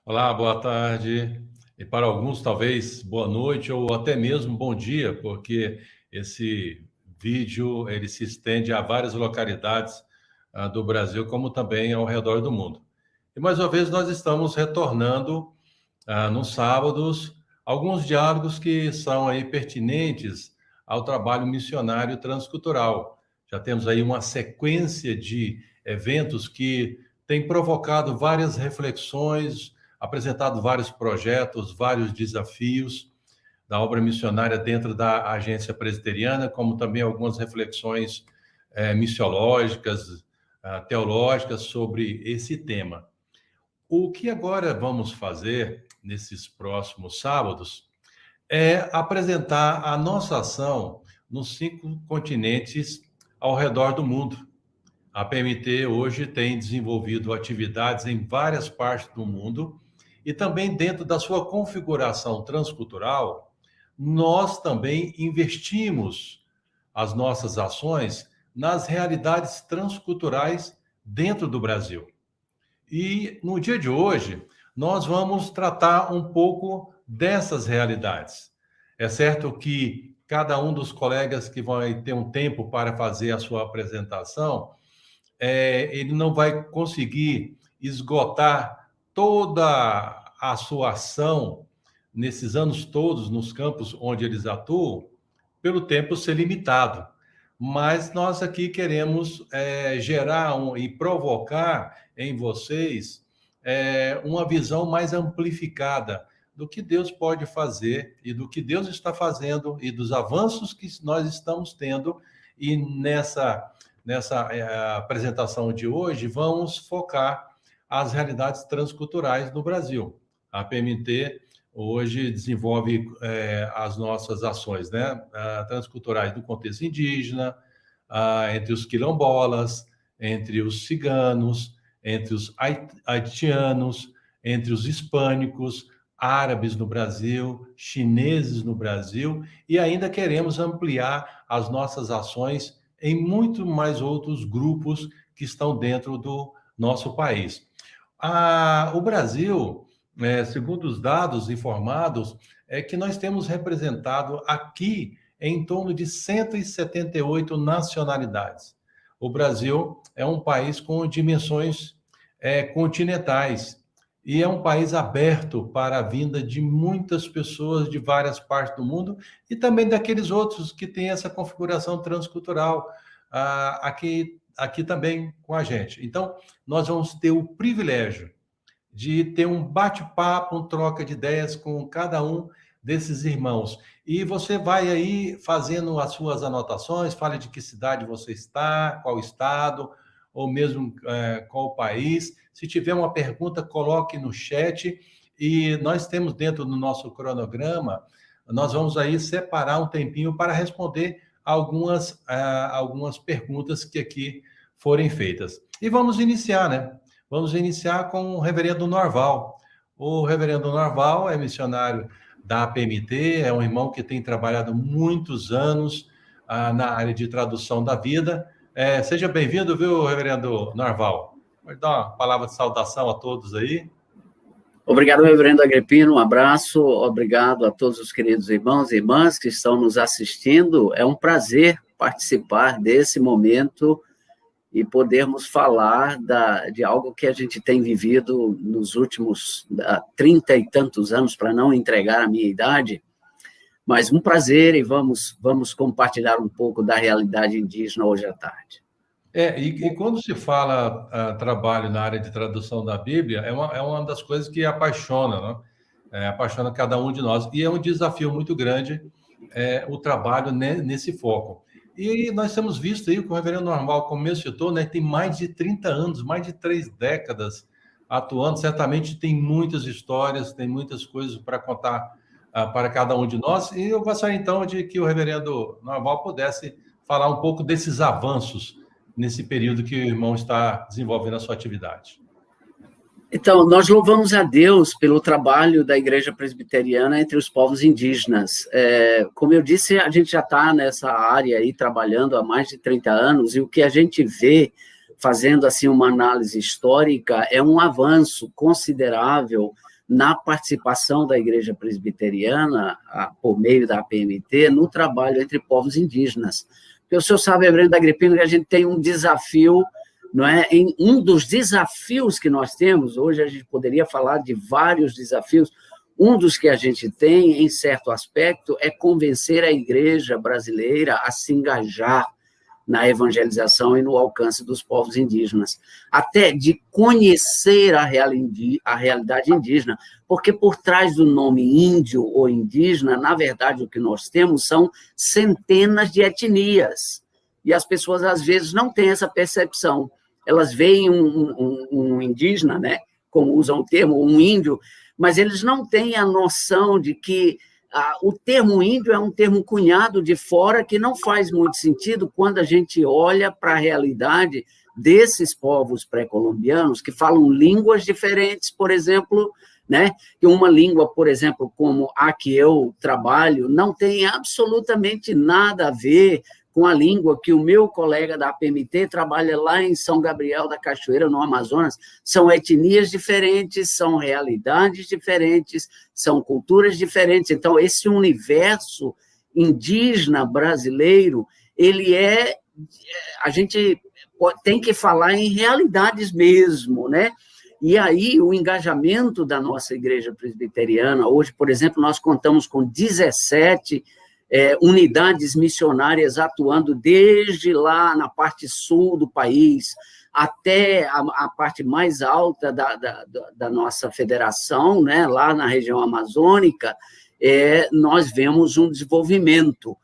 Olá, boa tarde. E para alguns, talvez boa noite ou até mesmo bom dia, porque esse vídeo ele se estende a várias localidades do Brasil, como também ao redor do mundo. E mais uma vez nós estamos retornando nos sábados alguns diálogos que são aí pertinentes ao trabalho missionário transcultural. Já temos aí uma sequência de eventos que têm provocado várias reflexões, apresentado vários projetos, vários desafios da obra missionária dentro da agência presbiteriana, como também algumas reflexões missiológicas, teológicas sobre esse tema. O que agora vamos fazer nesses próximos sábados é apresentar a nossa ação nos 5 continentes ao redor do mundo. A PMT hoje tem desenvolvido atividades em várias partes do mundo e também dentro da sua configuração transcultural, nós também investimos as nossas ações nas realidades transculturais dentro do Brasil. E no dia de hoje, nós vamos tratar um pouco dessas realidades. É certo que cada um dos colegas que vai ter um tempo para fazer a sua apresentação, ele não vai conseguir esgotar toda a sua ação nesses anos todos nos campos onde eles atuam, pelo tempo ser limitado. Mas nós aqui queremos gerar e provocar em vocês uma visão mais amplificada do que Deus pode fazer e do que Deus está fazendo e dos avanços que nós estamos tendo. E nessa apresentação de hoje, vamos focar as realidades transculturais no Brasil. A PMT hoje desenvolve as nossas ações, né, transculturais do contexto indígena, entre os quilombolas, entre os ciganos, entre os haitianos, entre os hispânicos, árabes no Brasil, chineses no Brasil, e ainda queremos ampliar as nossas ações em muito mais outros grupos que estão dentro do nosso país. O Brasil, segundo os dados informados, é que nós temos representado aqui em torno de 178 nacionalidades. O Brasil é um país com dimensões continentais e é um país aberto para a vinda de muitas pessoas de várias partes do mundo e também daqueles outros que têm essa configuração transcultural aqui também com a gente. Então, nós vamos ter o privilégio de ter um bate-papo, uma troca de ideias com cada um desses irmãos. E você vai aí fazendo as suas anotações, fale de que cidade você está, qual estado, ou mesmo qual país. Se tiver uma pergunta, coloque no chat. E nós temos dentro do nosso cronograma, nós vamos aí separar um tempinho para responder algumas perguntas que aqui forem feitas. E vamos iniciar, né? Vamos iniciar com o reverendo Norval. O reverendo Norval é missionário da PMT, é um irmão que tem trabalhado muitos anos na área de tradução da vida. Seja bem-vindo, viu, reverendo Norval? Pode dar uma palavra de saudação a todos aí. Obrigado, reverendo Agripino, um abraço, obrigado a todos os queridos irmãos e irmãs que estão nos assistindo. É um prazer participar desse momento e podermos falar de algo que a gente tem vivido nos últimos 30 e tantos anos, para não entregar a minha idade, mas um prazer e vamos compartilhar um pouco da realidade indígena hoje à tarde. E quando se fala trabalho na área de tradução da Bíblia, é uma das coisas que apaixona, né? Apaixona cada um de nós, e é um desafio muito grande o trabalho nesse foco. E nós temos visto aí que o reverendo Norval, como mencionou, né, tem mais de 30 anos, mais de 3 décadas atuando. Certamente tem muitas histórias, tem muitas coisas para contar para cada um de nós. E eu gostaria, então, de que o reverendo Norval pudesse falar um pouco desses avanços nesse período que o irmão está desenvolvendo a sua atividade. Então, nós louvamos a Deus pelo trabalho da Igreja Presbiteriana entre os povos indígenas. Como eu disse, a gente já está nessa área aí trabalhando há mais de 30 anos, e o que a gente vê, fazendo assim uma análise histórica, é um avanço considerável na participação da Igreja Presbiteriana, por meio da APMT, no trabalho entre povos indígenas. Porque o senhor sabe, reverendo Agripino, que a gente tem um desafio, não é? Um dos desafios que nós temos, hoje a gente poderia falar de vários desafios, um dos que a gente tem, em certo aspecto, é convencer a igreja brasileira a se engajar na evangelização e no alcance dos povos indígenas, até de conhecer a realidade indígena, porque por trás do nome índio ou indígena, na verdade, o que nós temos são centenas de etnias, e as pessoas, às vezes, não têm essa percepção. Elas veem um indígena, né, como usam o termo, um índio, mas eles não têm a noção de que o termo índio é um termo cunhado de fora que não faz muito sentido quando a gente olha para a realidade desses povos pré-colombianos que falam línguas diferentes, por exemplo, né? Que uma língua, por exemplo, como a que eu trabalho, não tem absolutamente nada a ver com a língua que o meu colega da APMT trabalha lá em São Gabriel da Cachoeira, no Amazonas. São etnias diferentes, são realidades diferentes, são culturas diferentes. Então, esse universo indígena brasileiro, a gente tem que falar em realidades mesmo, né? E aí, o engajamento da nossa igreja presbiteriana, hoje, por exemplo, nós contamos com 17 unidades missionárias atuando desde lá na parte sul do país até a parte mais alta da nossa federação, né, lá na região amazônica, nós vemos um desenvolvimento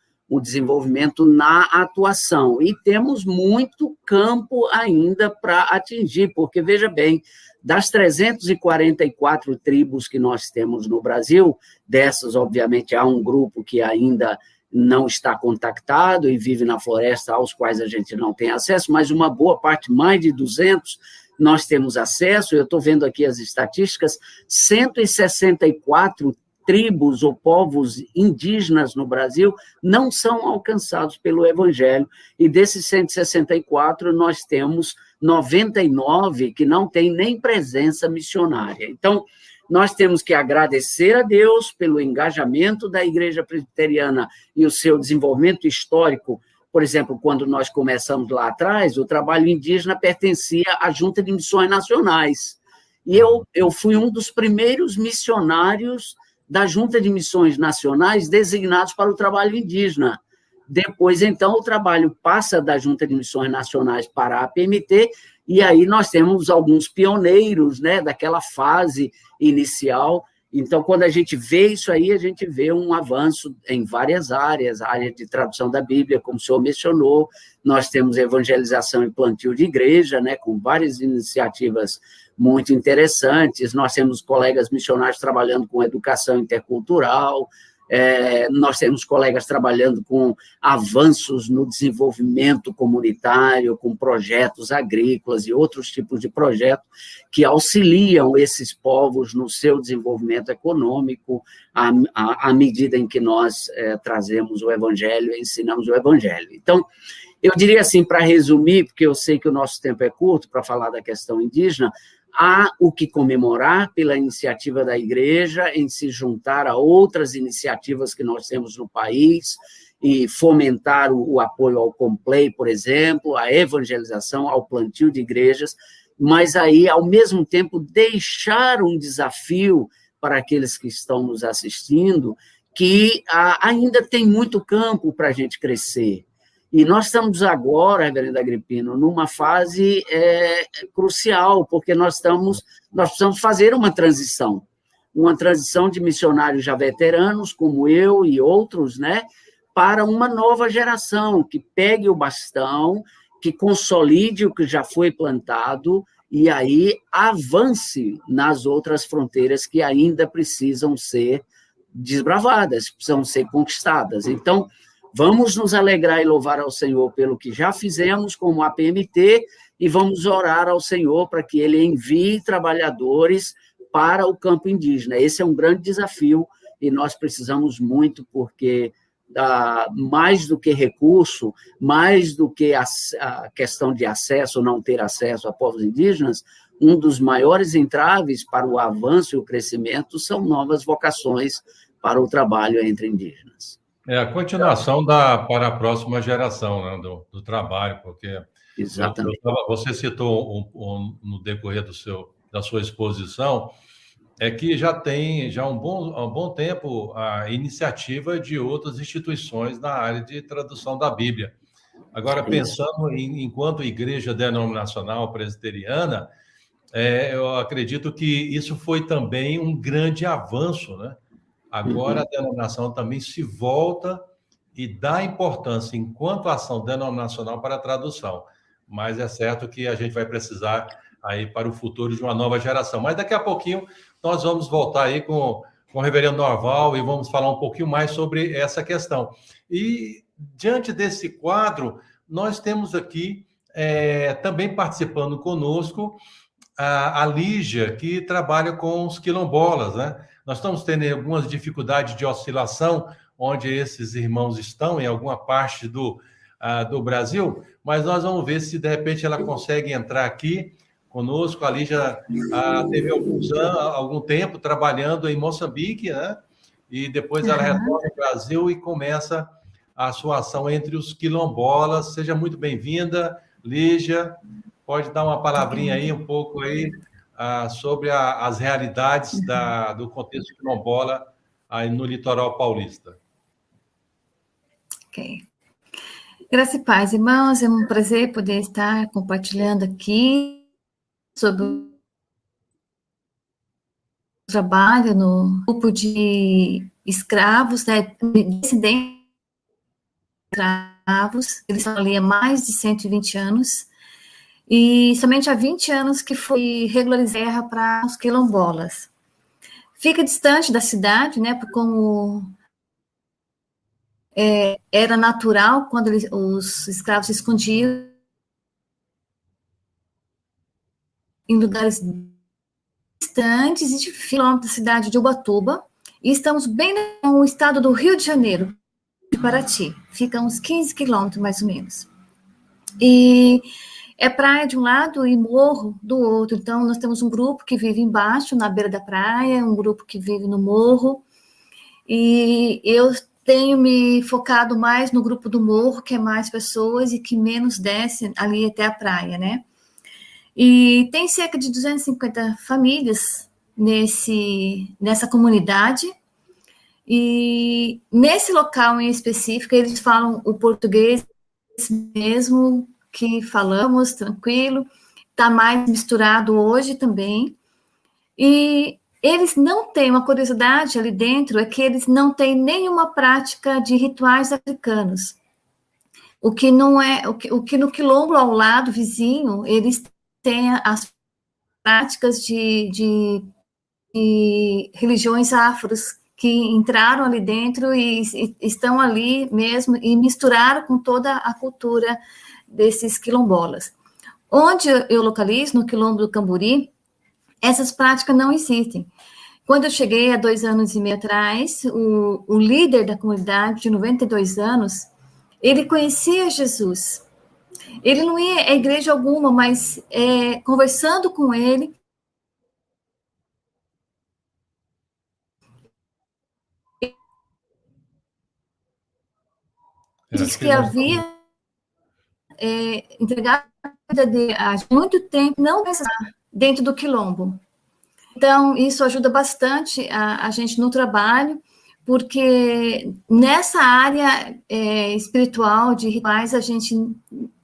na atuação, e temos muito campo ainda para atingir, porque, veja bem, das 344 tribos que nós temos no Brasil, dessas, obviamente, há um grupo que ainda não está contactado e vive na floresta, aos quais a gente não tem acesso, mas uma boa parte, mais de 200, nós temos acesso. Eu estou vendo aqui as estatísticas, 164 tribos ou povos indígenas no Brasil não são alcançados pelo Evangelho, e desses 164, nós temos 99 que não têm nem presença missionária. Então, nós temos que agradecer a Deus pelo engajamento da Igreja Presbiteriana e o seu desenvolvimento histórico. Por exemplo, quando nós começamos lá atrás, o trabalho indígena pertencia à Junta de Missões Nacionais, e eu fui um dos primeiros missionários da Junta de Missões Nacionais designados para o trabalho indígena. Depois, então, o trabalho passa da Junta de Missões Nacionais para a APMT, e aí nós temos alguns pioneiros, né, daquela fase inicial. Então, quando a gente vê isso aí, a gente vê um avanço em várias áreas, a área de tradução da Bíblia, como o senhor mencionou, nós temos evangelização e plantio de igreja, né, com várias iniciativas muito interessantes, nós temos colegas missionários trabalhando com educação intercultural, nós temos colegas trabalhando com avanços no desenvolvimento comunitário, com projetos agrícolas e outros tipos de projetos que auxiliam esses povos no seu desenvolvimento econômico, à medida em que nós trazemos o Evangelho e ensinamos o Evangelho. Então, eu diria assim, para resumir, porque eu sei que o nosso tempo é curto para falar da questão indígena, há o que comemorar pela iniciativa da igreja em se juntar a outras iniciativas que nós temos no país e fomentar o apoio ao Complay, por exemplo, a evangelização, ao plantio de igrejas, mas aí, ao mesmo tempo, deixar um desafio para aqueles que estão nos assistindo, que ainda tem muito campo para a gente crescer. E nós estamos agora, reverendo Agripino, numa fase crucial, porque nós precisamos fazer uma transição de missionários já veteranos, como eu e outros, né, para uma nova geração, que pegue o bastão, que consolide o que já foi plantado, e aí avance nas outras fronteiras que ainda precisam ser desbravadas, precisam ser conquistadas. Então, vamos nos alegrar e louvar ao Senhor pelo que já fizemos como APMT, e vamos orar ao Senhor para que Ele envie trabalhadores para o campo indígena. Esse é um grande desafio, e nós precisamos muito, porque mais do que recurso, mais do que a questão de acesso ou não ter acesso a povos indígenas, um dos maiores entraves para o avanço e o crescimento são novas vocações para o trabalho entre indígenas. É a continuação para a próxima geração, né, do trabalho, porque Exatamente. você citou no decorrer da sua exposição, é que já tem há um bom tempo a iniciativa de outras instituições na área de tradução da Bíblia. Agora, pensando enquanto igreja denominacional presbiteriana, eu acredito que isso foi também um grande avanço, né? Agora a denominação também se volta e dá importância, enquanto ação denominacional, para a tradução. Mas é certo que a gente vai precisar aí para o futuro de uma nova geração. Mas daqui a pouquinho nós vamos voltar aí com o reverendo Norval e vamos falar um pouquinho mais sobre essa questão. E diante desse quadro, nós temos aqui também participando conosco a Lígia, que trabalha com os quilombolas, né? Nós estamos tendo algumas dificuldades de oscilação onde esses irmãos estão, em alguma parte do Brasil, mas nós vamos ver se de repente ela consegue entrar aqui conosco. A Lígia teve algum tempo trabalhando em Moçambique, né? E depois ela retorna ao Brasil e começa a sua ação entre os quilombolas. Seja muito bem-vinda, Lígia. Pode dar uma palavrinha aí, um pouco aí, sobre as realidades do contexto quilombola aí no litoral paulista. Ok. Graça e paz, irmãos. É um prazer poder estar compartilhando aqui sobre o trabalho no grupo de escravos, né, descendentes de escravos. Eles estão ali há mais de 120 anos. E somente há 20 anos que foi regularizada para os quilombolas. Fica distante da cidade, né, como era natural quando os escravos se escondiam em lugares distantes e de quilômetros da cidade de Ubatuba, e estamos bem no estado do Rio de Janeiro, de Paraty, fica uns 15 quilômetros mais ou menos. E é praia de um lado e morro do outro. Então, nós temos um grupo que vive embaixo, na beira da praia, um grupo que vive no morro. E eu tenho me focado mais no grupo do morro, que é mais pessoas e que menos descem ali até a praia, né? E tem cerca de 250 famílias nessa comunidade. E nesse local em específico, eles falam o português mesmo que falamos, tranquilo, está mais misturado hoje também, e eles não têm, uma curiosidade ali dentro, é que eles não têm nenhuma prática de rituais africanos, o que não é, o que no quilombo ao lado, vizinho, eles têm as práticas de religiões afros, que entraram ali dentro e estão ali mesmo, e misturaram com toda a cultura desses quilombolas. Onde eu localizo, no quilombo do Camburi, essas práticas não existem. Quando eu cheguei há 2 anos e meio atrás, o líder da comunidade, de 92 anos, ele conhecia Jesus. Ele não ia a igreja alguma, mas conversando com ele, disse que havia entregado a vida dele há muito tempo, não dentro do quilombo. Então, isso ajuda bastante a gente no trabalho, porque nessa área espiritual de rituais,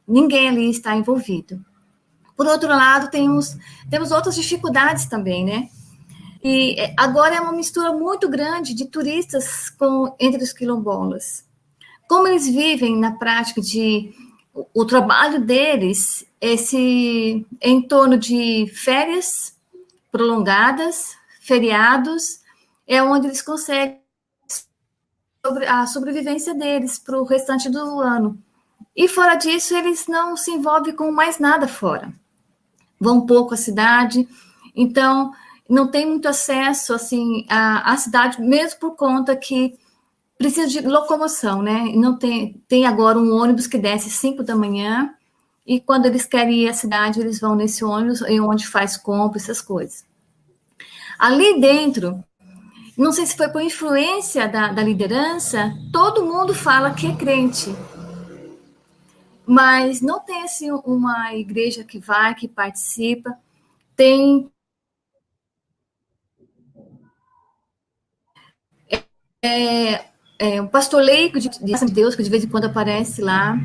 ninguém ali está envolvido. Por outro lado, temos outras dificuldades também, né? E agora é uma mistura muito grande de turistas entre os quilombolas. Como eles vivem na prática o trabalho deles é em torno de férias prolongadas, feriados, é onde eles conseguem a sobrevivência deles para o restante do ano. E fora disso, eles não se envolvem com mais nada fora. Vão pouco à cidade, então não tem muito acesso assim à cidade, mesmo por conta que precisa de locomoção, né? Não tem agora um ônibus que desce 5 da manhã e quando eles querem ir à cidade, eles vão nesse ônibus, onde faz compra, essas coisas. Ali dentro, não sei se foi por influência da liderança, todo mundo fala que é crente, mas não tem assim uma igreja que vai, que participa. Tem um pastor leigo de Deus, que de vez em quando aparece lá,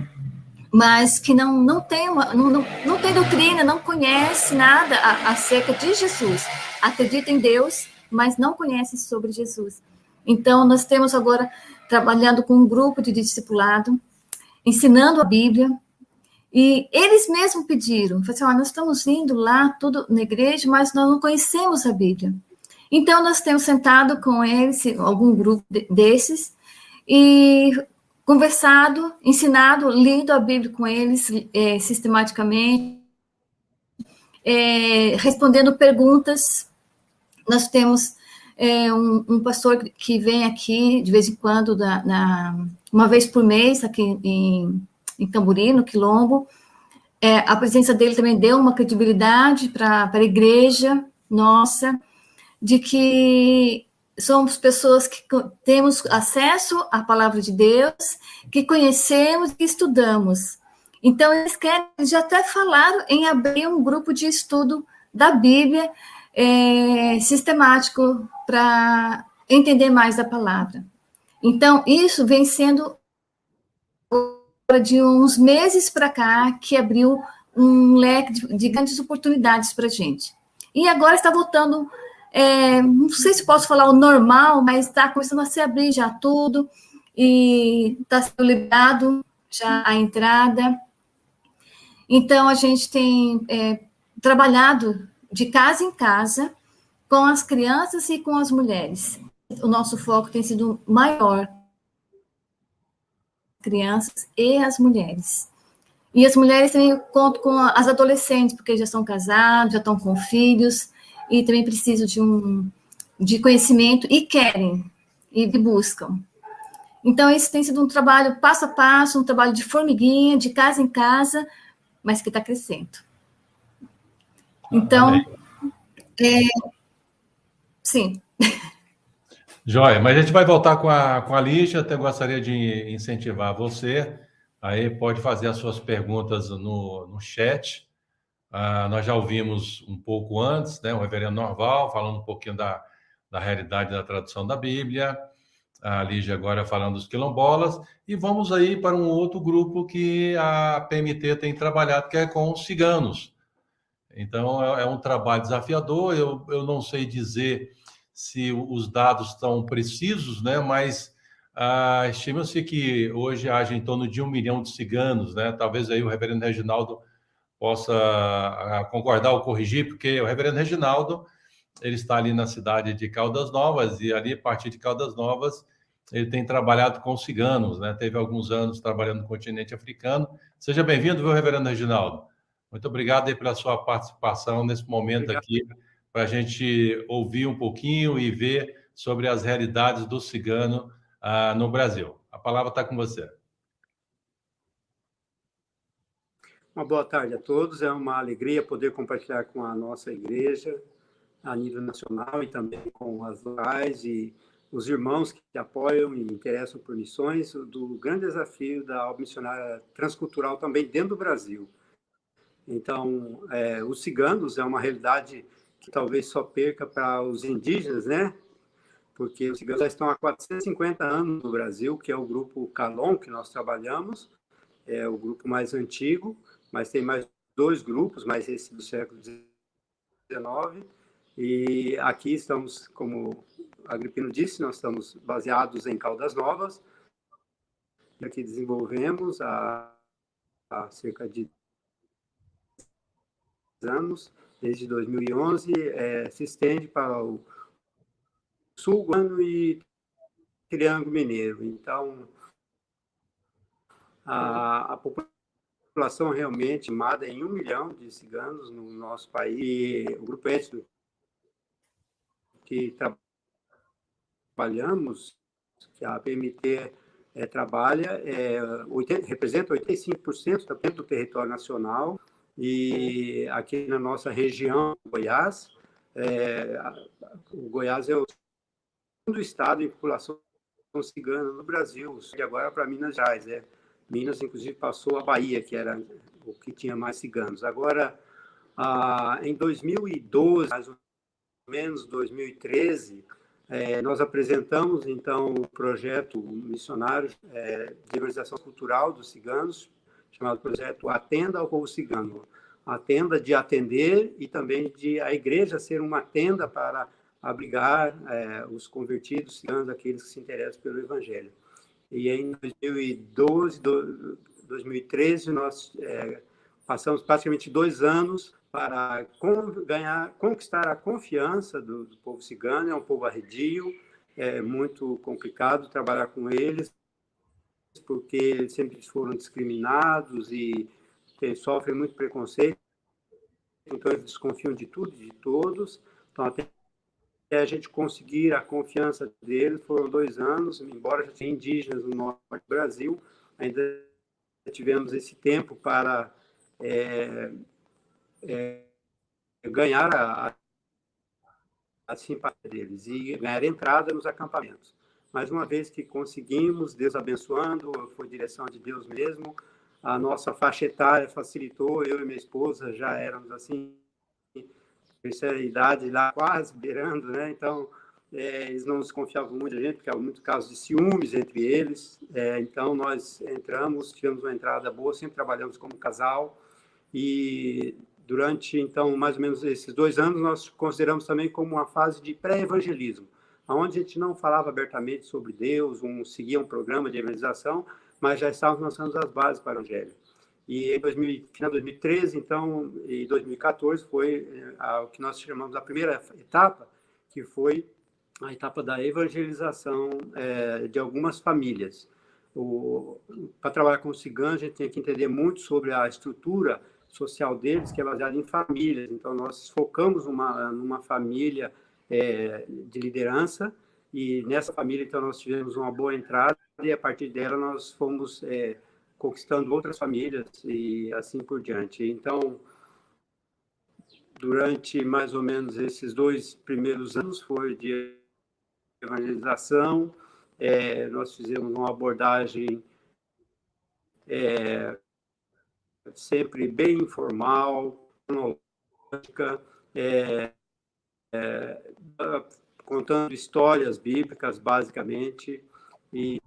mas que não tem não tem doutrina, não conhece nada acerca de Jesus. Acredita em Deus, mas não conhece sobre Jesus. Então, nós temos agora trabalhando com um grupo de discipulado, ensinando a Bíblia, e eles mesmos pediram, falaram assim, nós estamos indo lá, tudo na igreja, mas nós não conhecemos a Bíblia. Então, nós temos sentado com eles, algum grupo desses, e conversado, ensinado, lido a Bíblia com eles sistematicamente, respondendo perguntas. Nós temos um pastor que vem aqui, de vez em quando, uma vez por mês, aqui em Camburi, no Quilombo. A presença dele também deu uma credibilidade para a igreja nossa, de que somos pessoas que temos acesso à palavra de Deus, que conhecemos e estudamos. Então, eles já até falaram em abrir um grupo de estudo da Bíblia sistemático para entender mais a palavra. Então, isso vem sendo de uns meses para cá que abriu um leque de grandes oportunidades para a gente. E agora está voltando, não sei se posso falar o normal, mas está começando a se abrir já tudo, e está sendo liberado já a entrada. Então, a gente tem trabalhado de casa em casa com as crianças e com as mulheres. O nosso foco tem sido maior, crianças e as mulheres. E as mulheres também eu conto com as adolescentes, porque já estão casadas, já estão com filhos, e também precisam de conhecimento, e querem, e buscam. Então, esse tem sido um trabalho passo a passo, um trabalho de formiguinha, de casa em casa, mas que está crescendo. Então, sim. Joia, mas a gente vai voltar com a Lígia, até gostaria de incentivar você, aí pode fazer as suas perguntas no chat. Nós já ouvimos um pouco antes, né, o reverendo Norval falando um pouquinho da realidade da tradução da Bíblia, a Lígia agora falando dos quilombolas, e vamos aí para um outro grupo que a PMT tem trabalhado, que é com os ciganos. Então, é um trabalho desafiador, eu não sei dizer se os dados estão precisos, né? Mas estima-se que hoje haja em torno de 1 milhão de ciganos, né? Talvez aí o reverendo Reginaldo possa concordar ou corrigir, porque o reverendo Reginaldo, ele está ali na cidade de Caldas Novas, e ali, a partir de Caldas Novas, ele tem trabalhado com ciganos, né? Teve alguns anos trabalhando no continente africano. Seja bem-vindo, viu, reverendo Reginaldo? Muito obrigado aí pela sua participação nesse momento aqui, para a gente ouvir um pouquinho e ver sobre as realidades do cigano no Brasil. A palavra está com você. Uma boa tarde a todos. É uma alegria poder compartilhar com a nossa igreja a nível nacional e também com as locais e os irmãos que apoiam e interessam por missões, do grande desafio da obra missionária transcultural também dentro do Brasil. Então, os ciganos é uma realidade que talvez só perca para os indígenas, né? Porque os ciganos já estão há 450 anos no Brasil, que é o grupo Calon, que nós trabalhamos, é o grupo mais antigo, mas tem mais 2 grupos, mais esse do século XIX. E aqui estamos, como Agripino disse, nós estamos baseados em Caldas Novas, e aqui desenvolvemos há cerca de anos, desde 2011, se estende para o sul guano e Triângulo Mineiro. Então, a população realmente estimada em 1 milhão de ciganos no nosso país. E o grupo étnico que trabalhamos, que a PMT trabalha, representa 85% do território nacional, e aqui na nossa região, Goiás, o Goiás é o segundo estado em população cigana no Brasil, e agora para Minas Gerais. Minas, inclusive, passou a Bahia, que era o que tinha mais ciganos. Agora, em 2012, mais ou menos 2013, nós apresentamos, então, o projeto missionário de evangelização cultural dos ciganos, chamado projeto Atenda ao Povo Cigano. A tenda de atender e também de a igreja ser uma tenda para abrigar os convertidos ciganos, aqueles que se interessam pelo evangelho. E em 2012, 2013, nós passamos praticamente 2 anos para conquistar a confiança do povo cigano. É um povo arredio, é muito complicado trabalhar com eles, porque eles sempre foram discriminados e sofrem muito preconceito, então eles desconfiam de tudo e de todos. Então, até a gente conseguir a confiança deles, foram 2 anos, embora já tenha indígenas no norte do Brasil, ainda tivemos esse tempo para ganhar a simpatia deles e ganhar entrada nos acampamentos. Mas uma vez que conseguimos, Deus abençoando, foi direção de Deus mesmo, a nossa faixa etária facilitou, eu e minha esposa já éramos assim, terceira idade lá quase beirando, né? Então, eles não desconfiavam muito da gente, porque há muito casos de ciúmes entre eles. Então, nós entramos, tivemos uma entrada boa, sempre trabalhamos como casal, e durante, então, mais ou menos esses 2 anos, nós consideramos também como uma fase de pré-evangelismo, onde a gente não falava abertamente sobre Deus, seguia um programa de evangelização, mas já estávamos lançando as bases para o evangelho. E em final de 2013, então, e 2014, foi o que nós chamamos a primeira etapa, que foi a etapa da evangelização de algumas famílias. Para trabalhar com ciganos, a gente tem que entender muito sobre a estrutura social deles, que é baseada em famílias. Então, nós focamos numa família de liderança, e nessa família, então, nós tivemos uma boa entrada, e a partir dela nós fomos conquistando outras famílias e assim por diante. Então, durante mais ou menos esses 2 primeiros anos foi de evangelização, nós fizemos uma abordagem sempre bem informal, cronológica, contando histórias bíblicas, basicamente, e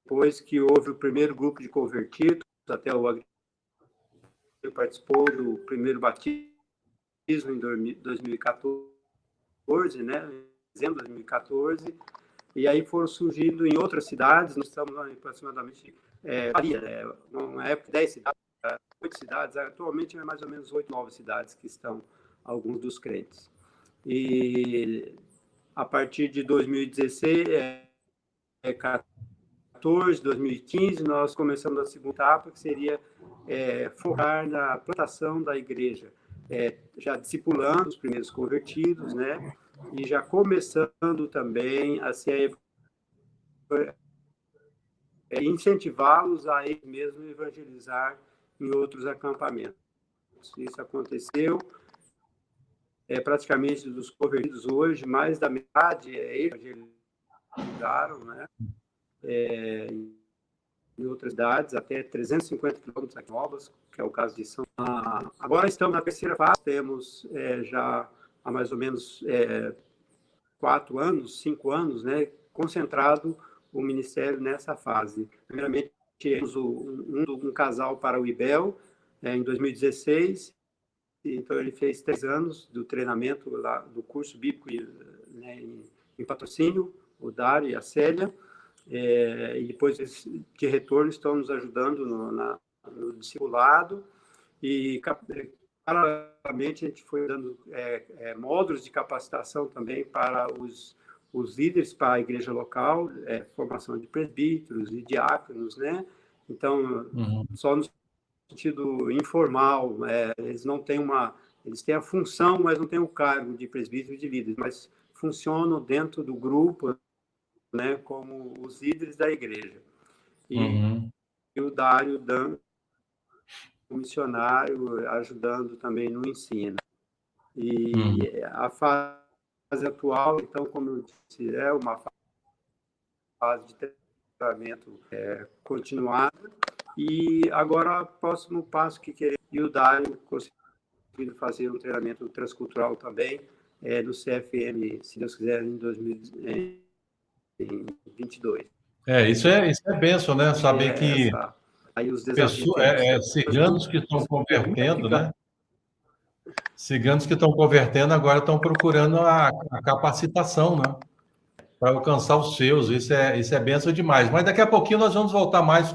depois que houve o primeiro grupo de convertidos, até o Agripe participou do primeiro batismo em 2014, né? Em dezembro de 2014, e aí foram surgindo em outras cidades. Nós estamos aproximadamente, uma época 10 cidades, 8 cidades, atualmente é mais ou menos 8, 9 cidades que estão alguns dos crentes. E a partir de 2016, 2014, 2015, nós começamos a segunda etapa, que seria focar na plantação da igreja, já discipulando os primeiros convertidos, né? E já começando também a incentivá-los a eles mesmos evangelizar em outros acampamentos. Isso aconteceu. Praticamente dos convertidos hoje, mais da metade evangelizaram, né? Em outras cidades, até 350 quilômetros aqui em Novas, que é o caso de São Paulo. Agora estamos na terceira fase, temos já há mais ou menos 4 anos, 5 anos, né, concentrado o ministério nessa fase. Primeiramente, temos um casal para o IBEL, em 2016, então ele fez 3 anos do treinamento lá, do curso bíblico, né, em patrocínio, o Dário e a Célia, e depois de retorno estão nos ajudando no discipulado, e paralelamente a gente foi dando módulos de capacitação também para os líderes, para a igreja local, formação de presbíteros e diáconos, né? Então, só no sentido informal, eles não têm eles têm a função, mas não têm o cargo de presbítero e de líder, mas funcionam dentro do grupo, né, como os líderes da igreja. E, e o Dário Dan, o missionário, ajudando também no ensino. E a fase atual, então, como eu disse, é uma fase de treinamento continuada. E agora, o próximo passo que queremos, e o Dário conseguindo fazer um treinamento transcultural também, no CFM, se Deus quiser, em 2022. Isso é bênção, né? Saber que aí os desafios ciganos que estão convertendo, né? Ciganos que estão convertendo agora estão procurando a capacitação, né? Para alcançar os seus. Isso é bênção demais. Mas daqui a pouquinho nós vamos voltar mais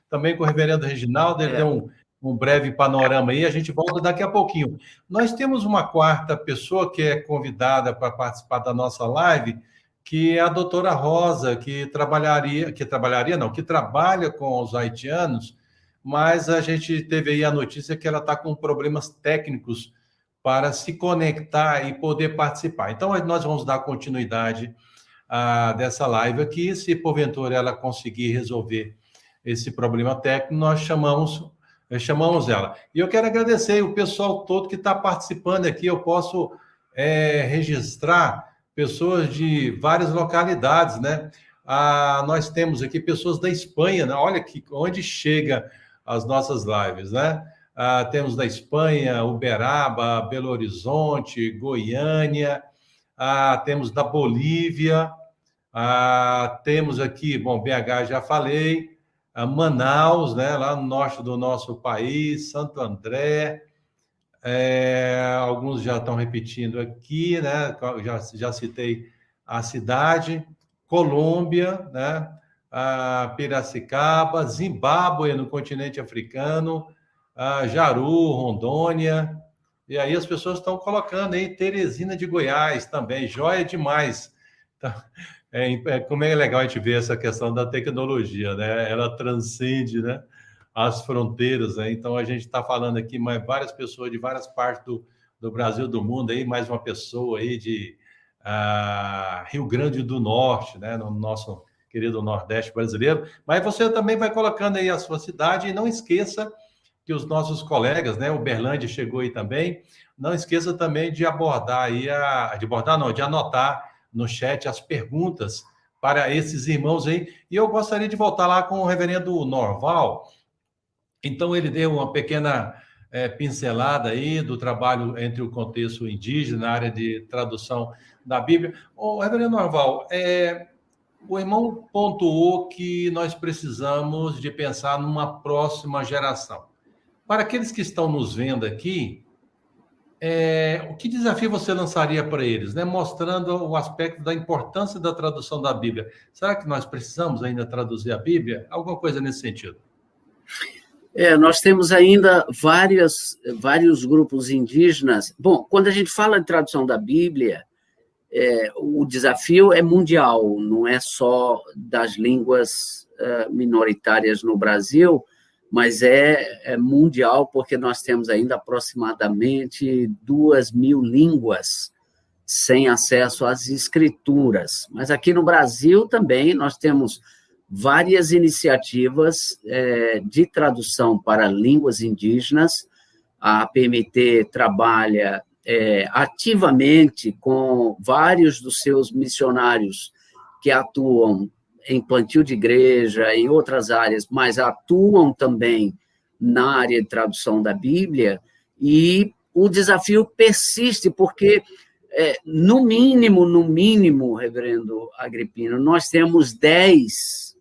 também com o reverendo Reginaldo. Ele deu um breve panorama aí, a gente volta daqui a pouquinho. Nós temos uma quarta pessoa que é convidada para participar da nossa live, que é a doutora Rosa, que trabalha com os haitianos, mas a gente teve aí a notícia que ela está com problemas técnicos para se conectar e poder participar. Então, nós vamos dar continuidade dessa live aqui. Se porventura ela conseguir resolver esse problema técnico, nós chamamos ela. E eu quero agradecer o pessoal todo que está participando aqui. Eu posso registrar pessoas de várias localidades, né? Nós temos aqui pessoas da Espanha, né? Olha onde chega as nossas lives, né? Temos da Espanha, Uberaba, Belo Horizonte, Goiânia, temos da Bolívia, temos aqui, BH já falei, Manaus, né? Lá no norte do nosso país, Santo André, alguns já estão repetindo aqui, né? Já citei a cidade, Colômbia, né? Piracicaba, Zimbábue, no continente africano, Jaru, Rondônia, e aí as pessoas estão colocando aí Teresina de Goiás também, joia demais. Então, como é legal a gente ver essa questão da tecnologia, né? Ela transcende, né, as fronteiras, né? Então a gente está falando aqui várias pessoas de várias partes do Brasil, do mundo, aí mais uma pessoa aí de Rio Grande do Norte, né, no nosso querido Nordeste brasileiro. Mas você também vai colocando aí a sua cidade e não esqueça que os nossos colegas, né, Uberlândia chegou aí também, não esqueça também de abordar aí, de anotar no chat as perguntas para esses irmãos aí. E eu gostaria de voltar lá com o reverendo Norval. Então, ele deu uma pequena pincelada aí do trabalho entre o contexto indígena, na área de tradução da Bíblia. Reverendo Norval, o irmão pontuou que nós precisamos de pensar numa próxima geração. Para aqueles que estão nos vendo aqui, o que desafio você lançaria para eles, né? Mostrando o aspecto da importância da tradução da Bíblia. Será que nós precisamos ainda traduzir a Bíblia? Alguma coisa nesse sentido? Nós temos ainda vários grupos indígenas. Bom, quando a gente fala de tradução da Bíblia, o desafio é mundial, não é só das línguas minoritárias no Brasil, mas é mundial, porque nós temos ainda aproximadamente 2.000 línguas sem acesso às escrituras. Mas aqui no Brasil também nós temos várias iniciativas de tradução para línguas indígenas. A PMT trabalha ativamente com vários dos seus missionários que atuam em plantio de igreja, em outras áreas, mas atuam também na área de tradução da Bíblia, e o desafio persiste, porque, no mínimo, reverendo Agripino, nós temos 10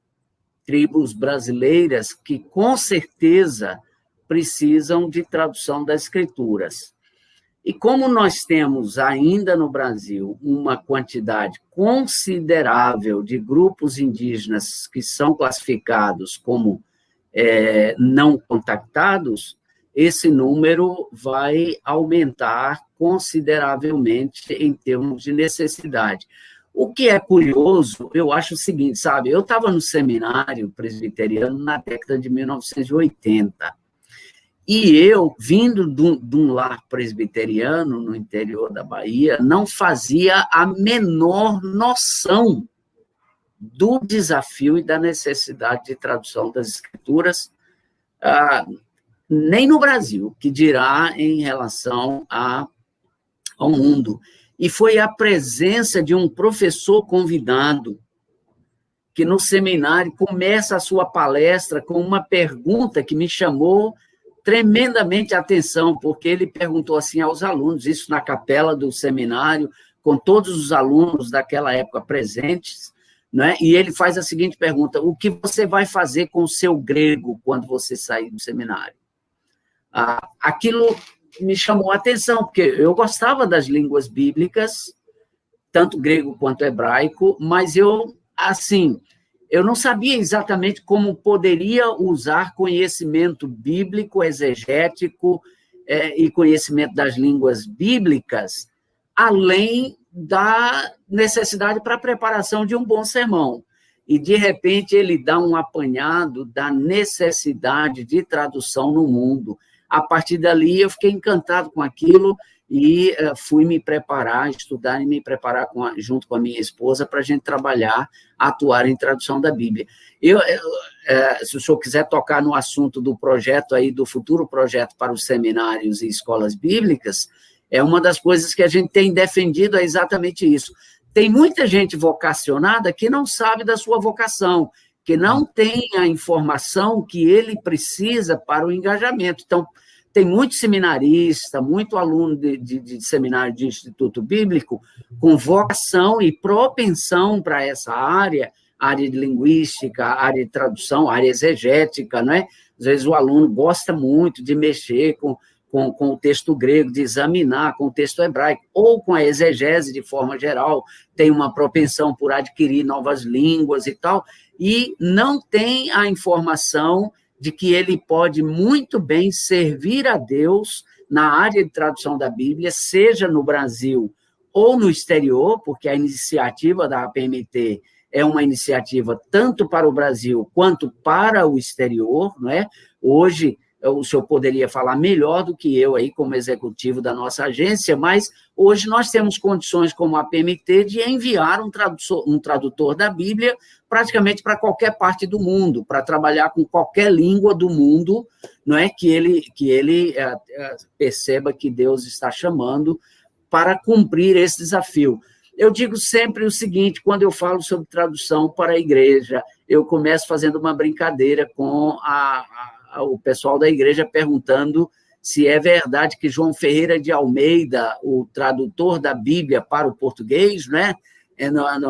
tribos brasileiras que, com certeza, precisam de tradução das Escrituras. E como nós temos ainda no Brasil uma quantidade considerável de grupos indígenas que são classificados como não contactados, esse número vai aumentar consideravelmente em termos de necessidade. O que é curioso, eu acho o seguinte, sabe, eu estava no seminário presbiteriano na década de 1980, e eu, vindo de um lar presbiteriano no interior da Bahia, não fazia a menor noção do desafio e da necessidade de tradução das Escrituras, nem no Brasil, que dirá em relação ao mundo. E foi a presença de um professor convidado, que no seminário começa a sua palestra com uma pergunta que me chamou tremendamente a atenção, porque ele perguntou assim aos alunos, isso na capela do seminário, com todos os alunos daquela época presentes, né? E ele faz a seguinte pergunta: o que você vai fazer com o seu grego quando você sair do seminário? Aquilo me chamou a atenção, porque eu gostava das línguas bíblicas, tanto grego quanto hebraico, mas eu não sabia exatamente como poderia usar conhecimento bíblico, exegético e conhecimento das línguas bíblicas, além da necessidade para a preparação de um bom sermão. E, de repente, ele dá um apanhado da necessidade de tradução no mundo. A partir dali, eu fiquei encantado com aquilo e fui me preparar, estudar e me preparar junto com a minha esposa para a gente trabalhar, atuar em tradução da Bíblia. Se o senhor quiser tocar no assunto do projeto aí, do futuro projeto para os seminários e escolas bíblicas, é uma das coisas que a gente tem defendido, é exatamente isso. Tem muita gente vocacionada que não sabe da sua vocação, que não tem a informação que ele precisa para o engajamento. Então, tem muito seminarista, muito aluno de seminário de Instituto Bíblico com vocação e propensão para essa área de linguística, área de tradução, área exegética, né? Às vezes o aluno gosta muito de mexer com o texto grego, de examinar com o texto hebraico, ou com a exegese de forma geral, tem uma propensão por adquirir novas línguas e tal, e não tem a informação de que ele pode muito bem servir a Deus na área de tradução da Bíblia, seja no Brasil ou no exterior, porque a iniciativa da APMT é uma iniciativa tanto para o Brasil quanto para o exterior, não é? Hoje, o senhor poderia falar melhor do que eu aí como executivo da nossa agência, mas hoje nós temos condições como a PMT de enviar um tradutor da Bíblia praticamente para qualquer parte do mundo, para trabalhar com qualquer língua do mundo, não é que ele perceba que Deus está chamando para cumprir esse desafio. Eu digo sempre o seguinte, quando eu falo sobre tradução para a igreja, eu começo fazendo uma brincadeira com o pessoal da igreja perguntando se é verdade que João Ferreira de Almeida, o tradutor da Bíblia para o português, né,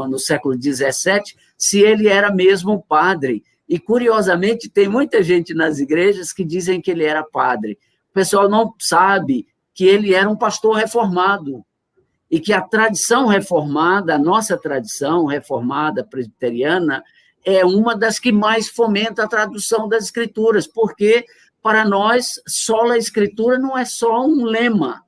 no século XVII, se ele era mesmo padre. E, curiosamente, tem muita gente nas igrejas que dizem que ele era padre. O pessoal não sabe que ele era um pastor reformado e que a tradição reformada, a nossa tradição reformada presbiteriana, é uma das que mais fomenta a tradução das Escrituras, porque, para nós, sola Escritura não é só um lema,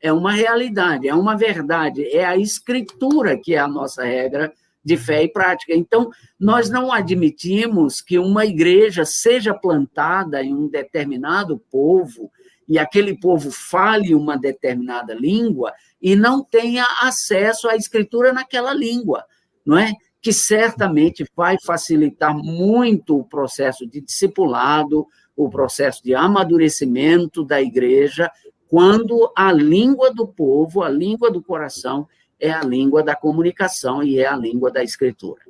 é uma realidade, é uma verdade, é a Escritura que é a nossa regra de fé e prática. Então, nós não admitimos que uma igreja seja plantada em um determinado povo e aquele povo fale uma determinada língua e não tenha acesso à Escritura naquela língua, não é? Que certamente vai facilitar muito o processo de discipulado, o processo de amadurecimento da igreja, quando a língua do povo, a língua do coração, é a língua da comunicação e é a língua da escritura.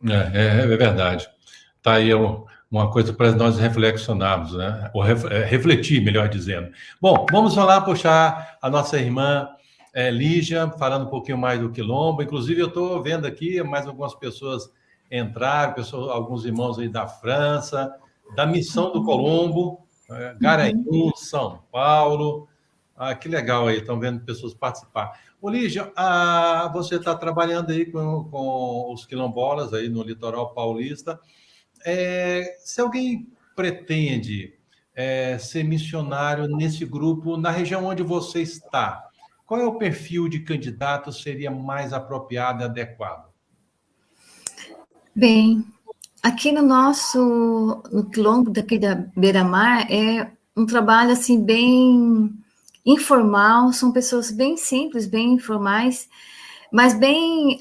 É verdade. Está aí uma coisa para nós reflexionarmos, né? Ou refletir, melhor dizendo. Bom, vamos puxar a nossa irmã Lígia, falando um pouquinho mais do Quilombo. Inclusive, eu estou vendo aqui mais algumas pessoas entraram, alguns irmãos aí da França, da Missão do Colombo, Garanhuns, São Paulo. Que legal aí, estão vendo pessoas participar. Ô, Lígia, você está trabalhando aí com os quilombolas aí no litoral paulista. Se alguém pretende ser missionário nesse grupo, na região onde você está, qual é o perfil de candidato seria mais apropriado e adequado? Bem, aqui no Quilombo daqui da Beira-Mar, é um trabalho assim bem informal, são pessoas bem simples, bem informais, mas bem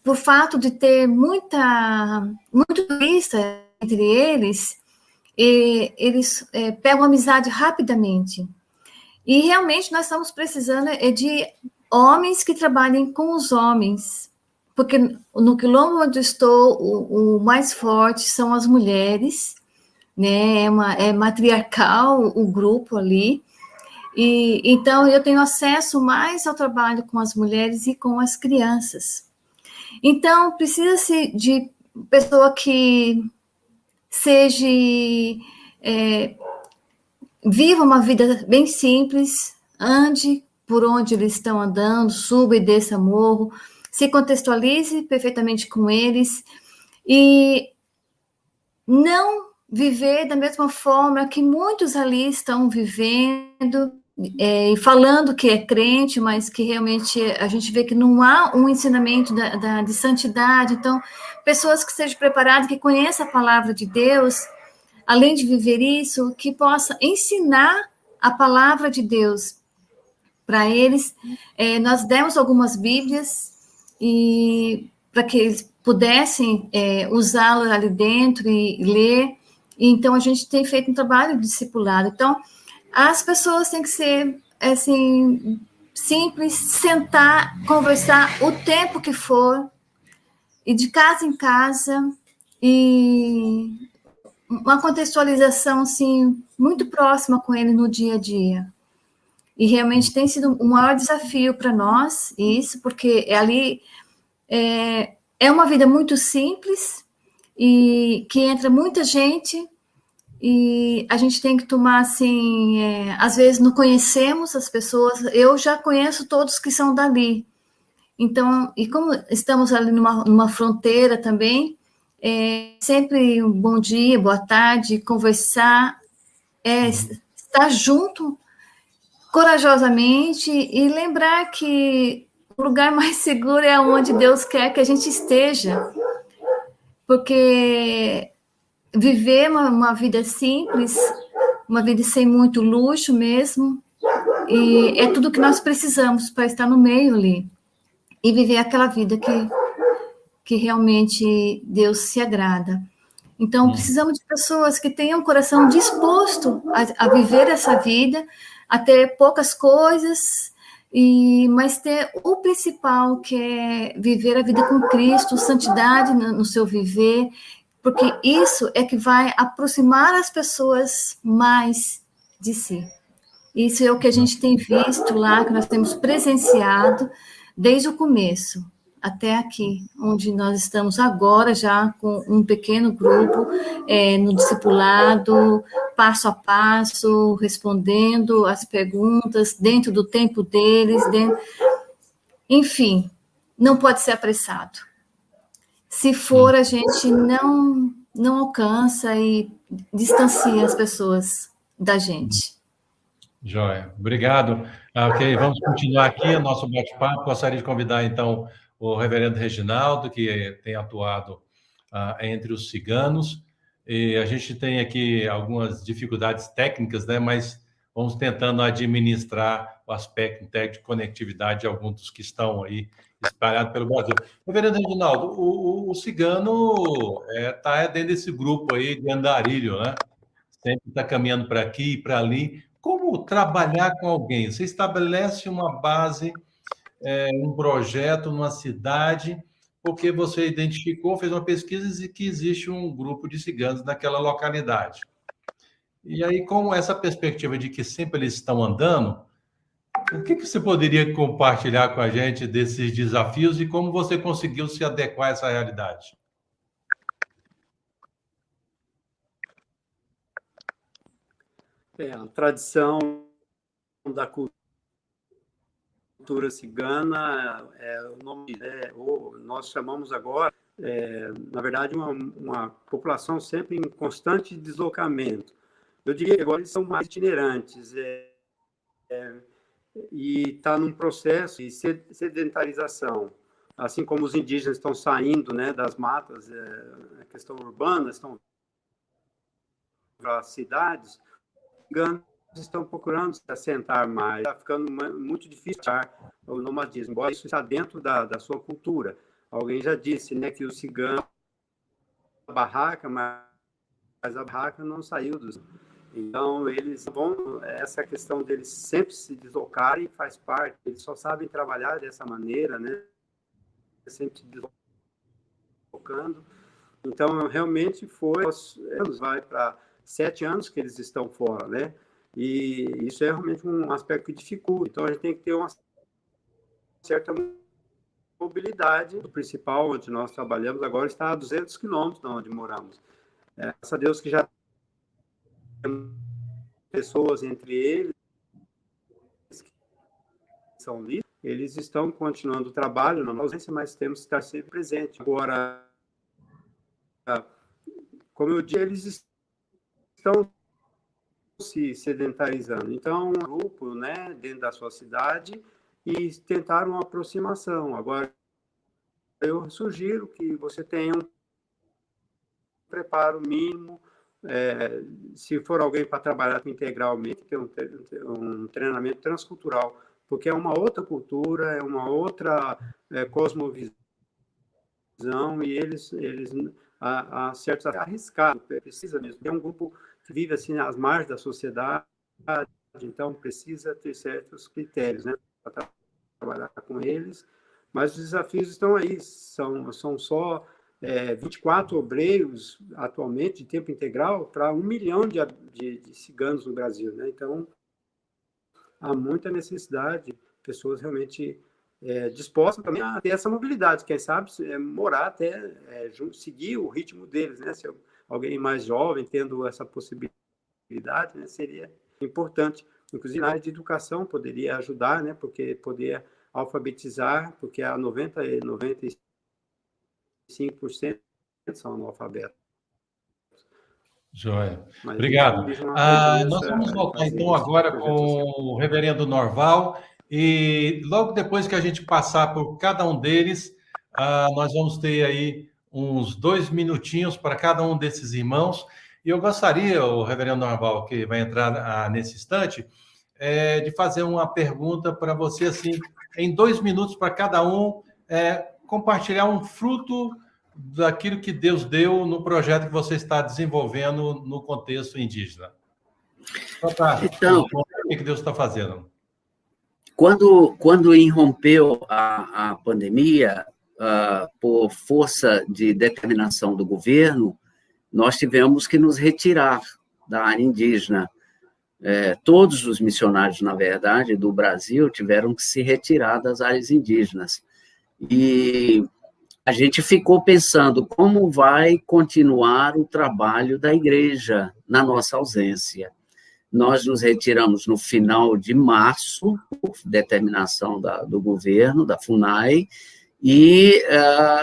por fato de ter muito turista entre eles, eles pegam amizade rapidamente. E realmente nós estamos precisando de homens que trabalhem com os homens, porque no quilombo onde estou, o mais forte são as mulheres, né? É matriarcal o grupo ali. E então eu tenho acesso mais ao trabalho com as mulheres e com as crianças. Então precisa-se de pessoa que seja viva uma vida bem simples, ande por onde eles estão andando, suba e desça morro, se contextualize perfeitamente com eles e não viver da mesma forma que muitos ali estão vivendo, e falando que é crente, mas que realmente a gente vê que não há um ensinamento de santidade. Então, pessoas que sejam preparadas, que conheçam a palavra de Deus, além de viver isso, que possa ensinar a palavra de Deus para eles. Nós demos algumas Bíblias e para que eles pudessem usá-las ali dentro e ler. Então, a gente tem feito um trabalho de discipulado. Então, as pessoas têm que ser, assim, simples, sentar, conversar o tempo que for, e de casa em casa, e uma contextualização, assim, muito próxima com ele no dia a dia. E realmente tem sido um maior desafio para nós, isso, porque ali é uma vida muito simples, e que entra muita gente, e a gente tem que tomar, assim, às vezes não conhecemos as pessoas, eu já conheço todos que são dali. Então, e como estamos ali numa fronteira também, sempre um bom dia, boa tarde, conversar, estar junto corajosamente e lembrar que o lugar mais seguro é onde Deus quer que a gente esteja, porque viver uma vida simples, uma vida sem muito luxo mesmo, e é tudo que nós precisamos para estar no meio ali e viver aquela vida que realmente Deus se agrada. Então, precisamos de pessoas que tenham o coração disposto a viver essa vida, a ter poucas coisas, mas ter o principal, que é viver a vida com Cristo, santidade no seu viver, porque isso é que vai aproximar as pessoas mais de si. Isso é o que a gente tem visto lá, que nós temos presenciado desde o começo até aqui, onde nós estamos agora já com um pequeno grupo no discipulado, passo a passo, respondendo as perguntas dentro do tempo deles, enfim, não pode ser apressado. Se for, a gente não alcança e distancia as pessoas da gente. Joia, obrigado. Ok, vamos continuar aqui o nosso bate-papo. Gostaria de convidar, então, o reverendo Reginaldo, que tem atuado entre os ciganos. E a gente tem aqui algumas dificuldades técnicas, né? Mas vamos tentando administrar o aspecto de conectividade de alguns dos que estão aí espalhados pelo Brasil. Reverendo Reginaldo, o cigano está dentro desse grupo aí de andarilho, né? Sempre está caminhando para aqui e para ali. Como trabalhar com alguém? Você estabelece uma base, um projeto numa cidade, porque você identificou, fez uma pesquisa e que existe um grupo de ciganos naquela localidade. E aí, com essa perspectiva de que sempre eles estão andando, o que você poderia compartilhar com a gente desses desafios e como você conseguiu se adequar a essa realidade? A tradição da cultura cigana, o nome, nós chamamos agora, na verdade, uma população sempre em constante deslocamento. Eu diria que agora eles são mais itinerantes, e está num processo de sedentarização. Assim como os indígenas estão saindo, né, das matas, a questão urbana, estão para as cidades, estão procurando se assentar mais, está ficando muito difícil o nomadismo, embora isso está dentro da sua cultura. Alguém já disse, né, que o cigano a barraca, mas a barraca não saiu dos... Então, eles vão... Essa questão deles sempre se deslocarem faz parte. Eles só sabem trabalhar dessa maneira, né? Sempre se deslocando. Então, realmente vai para 7 anos que eles estão fora, né? E isso é realmente um aspecto que dificulta. Então, a gente tem que ter uma certa mobilidade. O principal, onde nós trabalhamos agora, está a 200 quilômetros de onde moramos. Graças a Deus que já tem pessoas entre eles que são livres, eles estão continuando o trabalho na ausência, mas temos que estar sempre presente. Agora, como eu disse, eles estão se sedentarizando. Então, um grupo, né, dentro da sua cidade e tentar uma aproximação. Agora, eu sugiro que você tenha um preparo mínimo, se for alguém para trabalhar integralmente, ter um treinamento transcultural, porque é uma outra cultura, é uma outra cosmovisão, e eles há certos arriscados, precisa mesmo. É um grupo que vive assim às margens da sociedade, então precisa ter certos critérios, né, para trabalhar com eles, mas os desafios estão aí, são só 24 obreiros atualmente de tempo integral para 1 milhão de ciganos no Brasil, né? Então, há muita necessidade, pessoas realmente dispostas também a ter essa mobilidade, quem sabe morar até, seguir o ritmo deles, né? Se alguém mais jovem tendo essa possibilidade, né, seria importante. Inclusive, na área de educação poderia ajudar, né? Porque poder alfabetizar, porque há 95% são analfabetos. Joia. Mas obrigado. Nós vamos voltar, então, agora com o reverendo Norval, e logo depois que a gente passar por cada um deles, nós vamos ter aí uns 2 minutinhos para cada um desses irmãos, e eu gostaria, o reverendo Norval, que vai entrar nesse instante, de fazer uma pergunta para você, assim, em 2 minutos para cada um, compartilhar um fruto daquilo que Deus deu no projeto que você está desenvolvendo no contexto indígena. Então, o que Deus está fazendo? Quando irrompeu a pandemia, por força de determinação do governo, nós tivemos que nos retirar da área indígena. Todos os missionários, na verdade, do Brasil tiveram que se retirar das áreas indígenas. E a gente ficou pensando como vai continuar o trabalho da igreja na nossa ausência. Nós nos retiramos no final de março, por determinação do governo, da FUNAI, e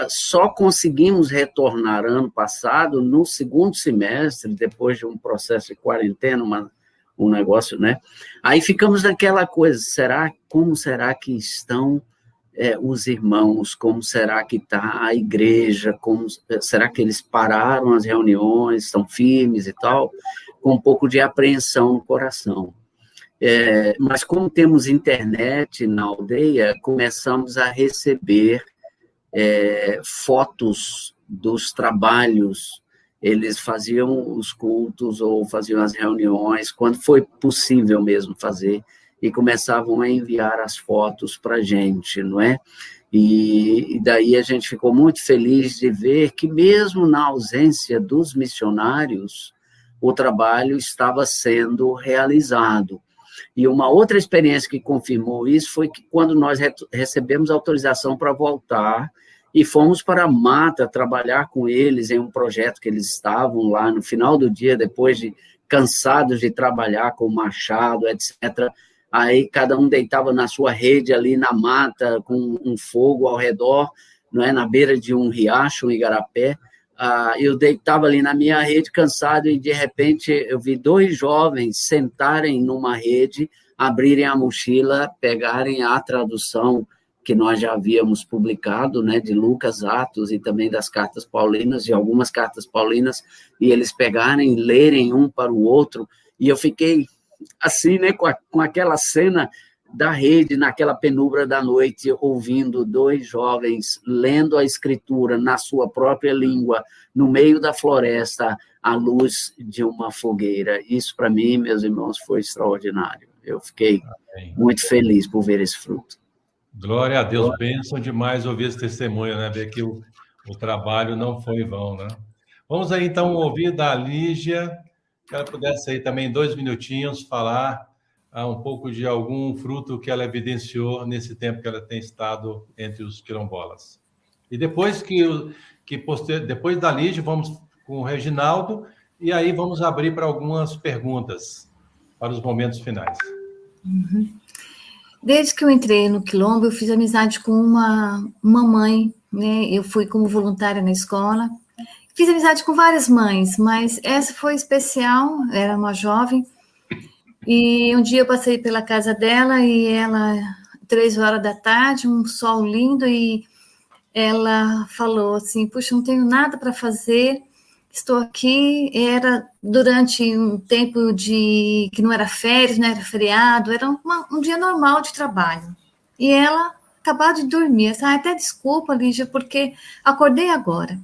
só conseguimos retornar ano passado, no segundo semestre, depois de um processo de quarentena, um negócio, né? Aí ficamos naquela coisa, como será que estão os irmãos, como será que está a igreja, será que eles pararam as reuniões, estão firmes e tal, com um pouco de apreensão no coração. Mas como temos internet na aldeia, começamos a receber fotos dos trabalhos, eles faziam os cultos ou faziam as reuniões, quando foi possível mesmo fazer, e começavam a enviar as fotos para a gente, não é? E daí a gente ficou muito feliz de ver que, mesmo na ausência dos missionários, o trabalho estava sendo realizado. E uma outra experiência que confirmou isso foi que, quando nós recebemos autorização para voltar, e fomos para a mata trabalhar com eles em um projeto que eles estavam lá no final do dia, depois de cansados de trabalhar com machado, etc., aí cada um deitava na sua rede ali na mata, com um fogo ao redor, não é, na beira de um riacho, um igarapé. Eu deitava ali na minha rede, cansado, e de repente eu vi 2 jovens sentarem numa rede, abrirem a mochila, pegarem a tradução que nós já havíamos publicado, né, de Lucas, Atos e também das cartas paulinas, de algumas cartas paulinas, e eles pegarem, lerem um para o outro, e eu fiquei assim, né, com aquela cena da rede, naquela penumbra da noite, ouvindo dois jovens lendo a Escritura na sua própria língua, no meio da floresta, à luz de uma fogueira. Isso, para mim, meus irmãos, foi extraordinário. Eu fiquei muito feliz por ver esse fruto. Glória a Deus, bênção demais ouvir esse testemunho, né? Ver que o trabalho não foi em vão, né? Vamos aí, então, ouvir da Lígia, que ela pudesse aí também 2 minutinhos falar um pouco de algum fruto que ela evidenciou nesse tempo que ela tem estado entre os quilombolas. E depois depois da Lígia, vamos com o Reginaldo, e aí vamos abrir para algumas perguntas para os momentos finais. Desde que eu entrei no Quilombo, eu fiz amizade com uma mãe, né? Eu fui como voluntária na escola. Fiz amizade com várias mães, mas essa foi especial, era uma jovem. E um dia eu passei pela casa dela e ela, 3h da tarde, um sol lindo, e ela falou assim, puxa, não tenho nada para fazer, estou aqui. Era durante um tempo que não era férias, não era feriado, era um dia normal de trabalho. E ela acabou de dormir. Até desculpa, Lígia, porque acordei agora.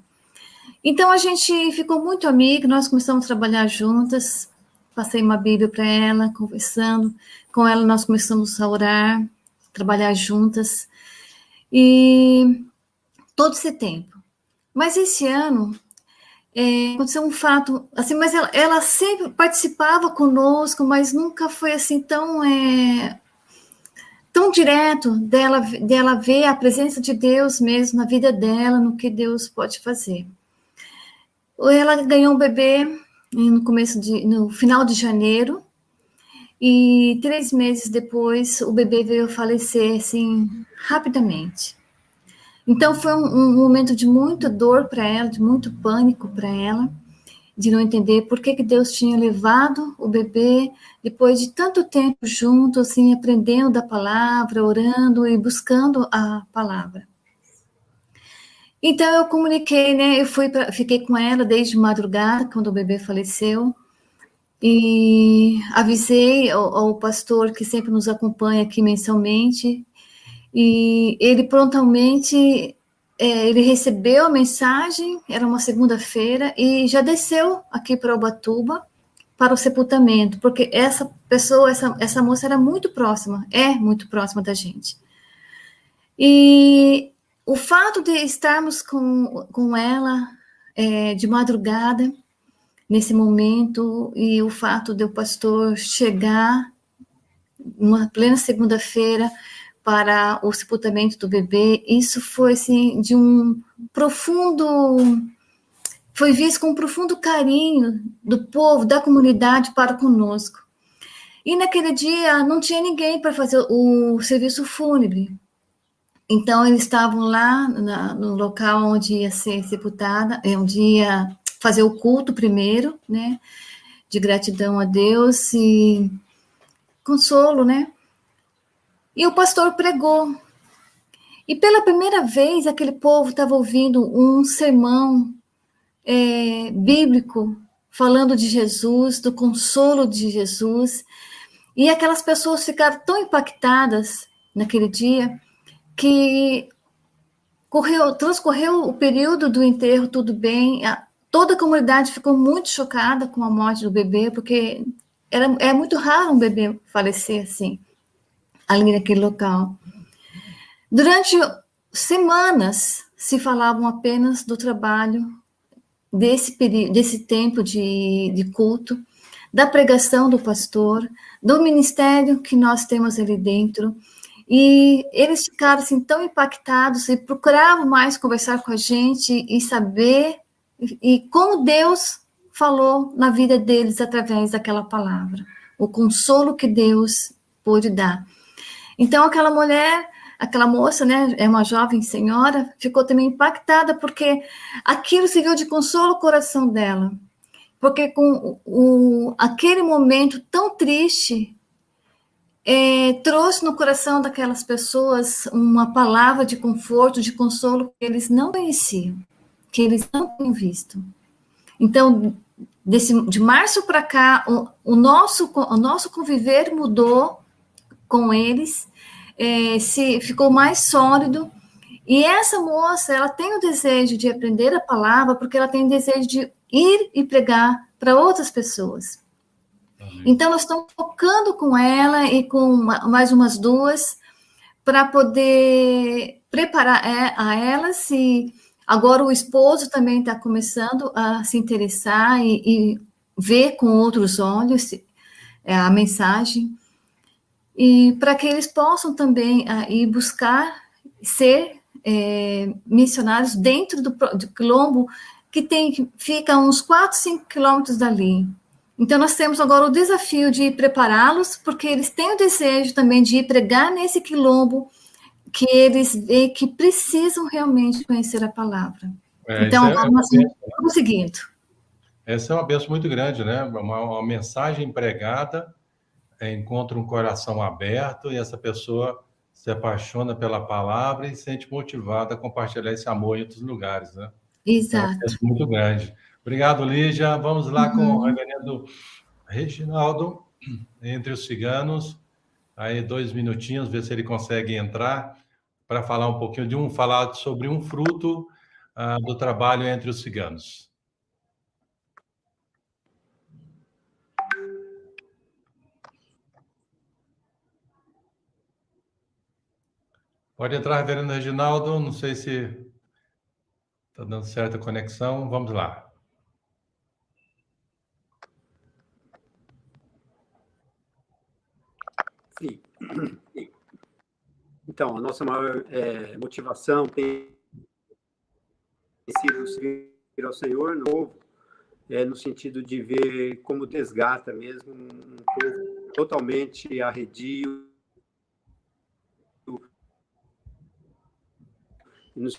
Então, a gente ficou muito amiga, nós começamos a trabalhar juntas, passei uma Bíblia para ela, conversando com ela, nós começamos a orar, trabalhar juntas, e todo esse tempo. Mas esse ano, aconteceu um fato, assim, mas ela sempre participava conosco, mas nunca foi assim tão direto dela ver a presença de Deus mesmo na vida dela, no que Deus pode fazer. Ela ganhou um bebê no final de janeiro, e 3 meses depois o bebê veio a falecer, assim, rapidamente. Então foi um momento de muita dor para ela, de muito pânico para ela, de não entender por que Deus tinha levado o bebê, depois de tanto tempo junto, assim, aprendendo da palavra, orando e buscando a palavra. Então eu comuniquei, né? Fiquei com ela desde madrugada, quando o bebê faleceu, e avisei ao pastor que sempre nos acompanha aqui mensalmente, e ele prontamente ele recebeu a mensagem, era uma segunda-feira, e já desceu aqui para Ubatuba para o sepultamento, porque essa pessoa, essa moça era muito próxima da gente. E o fato de estarmos com ela de madrugada, nesse momento, e o fato de o pastor chegar numa plena segunda-feira para o sepultamento do bebê, isso foi assim, foi visto com um profundo carinho do povo, da comunidade para conosco. E naquele dia não tinha ninguém para fazer o serviço fúnebre. Então, eles estavam lá no local onde ia ser sepultada, onde ia fazer o culto primeiro, né, de gratidão a Deus e consolo, né? E o pastor pregou. E pela primeira vez, aquele povo estava ouvindo um sermão bíblico, falando de Jesus, do consolo de Jesus. E aquelas pessoas ficaram tão impactadas naquele dia, que transcorreu o período do enterro, tudo bem, toda a comunidade ficou muito chocada com a morte do bebê, porque é muito raro um bebê falecer assim, ali naquele local. Durante semanas, se falavam apenas do trabalho desse tempo de culto, da pregação do pastor, do ministério que nós temos ali dentro. E eles ficaram assim, tão impactados e procuravam mais conversar com a gente e saber e como Deus falou na vida deles através daquela palavra, o consolo que Deus pôde dar. Então, aquela moça, né, é uma jovem senhora, ficou também impactada porque aquilo serviu de consolo ao coração dela, porque com aquele momento tão triste, trouxe no coração daquelas pessoas uma palavra de conforto, de consolo que eles não conheciam, que eles não tinham visto. Então, de março para cá, o nosso conviver mudou com eles, ficou mais sólido. E essa moça, ela tem o desejo de aprender a palavra, porque ela tem o desejo de ir e pregar para outras pessoas. Amém. Então, nós estamos focando com ela e com mais umas duas, para poder preparar a elas. E agora o esposo também está começando a se interessar e ver com outros olhos a mensagem. E para que eles possam também ir buscar ser missionários dentro do quilombo, que fica uns 4, 5 quilômetros dali. Então, nós temos agora o desafio de prepará-los, porque eles têm o desejo também de ir pregar nesse quilombo, que eles veem que precisam realmente conhecer a palavra. Então, agora nós estamos seguindo. Essa é uma bênção muito grande, né? Uma mensagem pregada, encontra um coração aberto, e essa pessoa se apaixona pela palavra e se sente motivada a compartilhar esse amor em outros lugares, né? Exato. É muito grande. Obrigado, Lígia. Vamos lá com o reverendo Reginaldo, Entre os Ciganos. Aí, 2 minutinhos, ver se ele consegue entrar para falar um pouquinho falar sobre um fruto do trabalho entre os ciganos. Pode entrar, reverendo Reginaldo. Não sei se está dando certa a conexão. Vamos lá. Sim. Então, a nossa maior motivação tem sido servir ao Senhor novo, no sentido de ver como desgata mesmo um povo totalmente arredio, no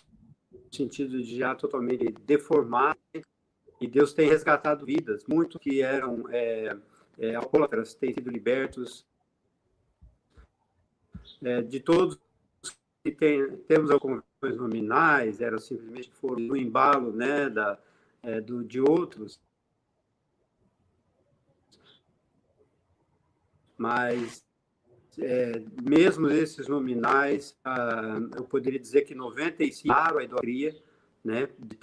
sentido de já totalmente deformar, e Deus tem resgatado vidas, muitos que eram alcoólatras têm sido libertos, de todos que temos algumas nominais, eram simplesmente foram no embalo, né, de outros, mas mesmo esses nominais, eu poderia dizer que 95% a idolatria, né, de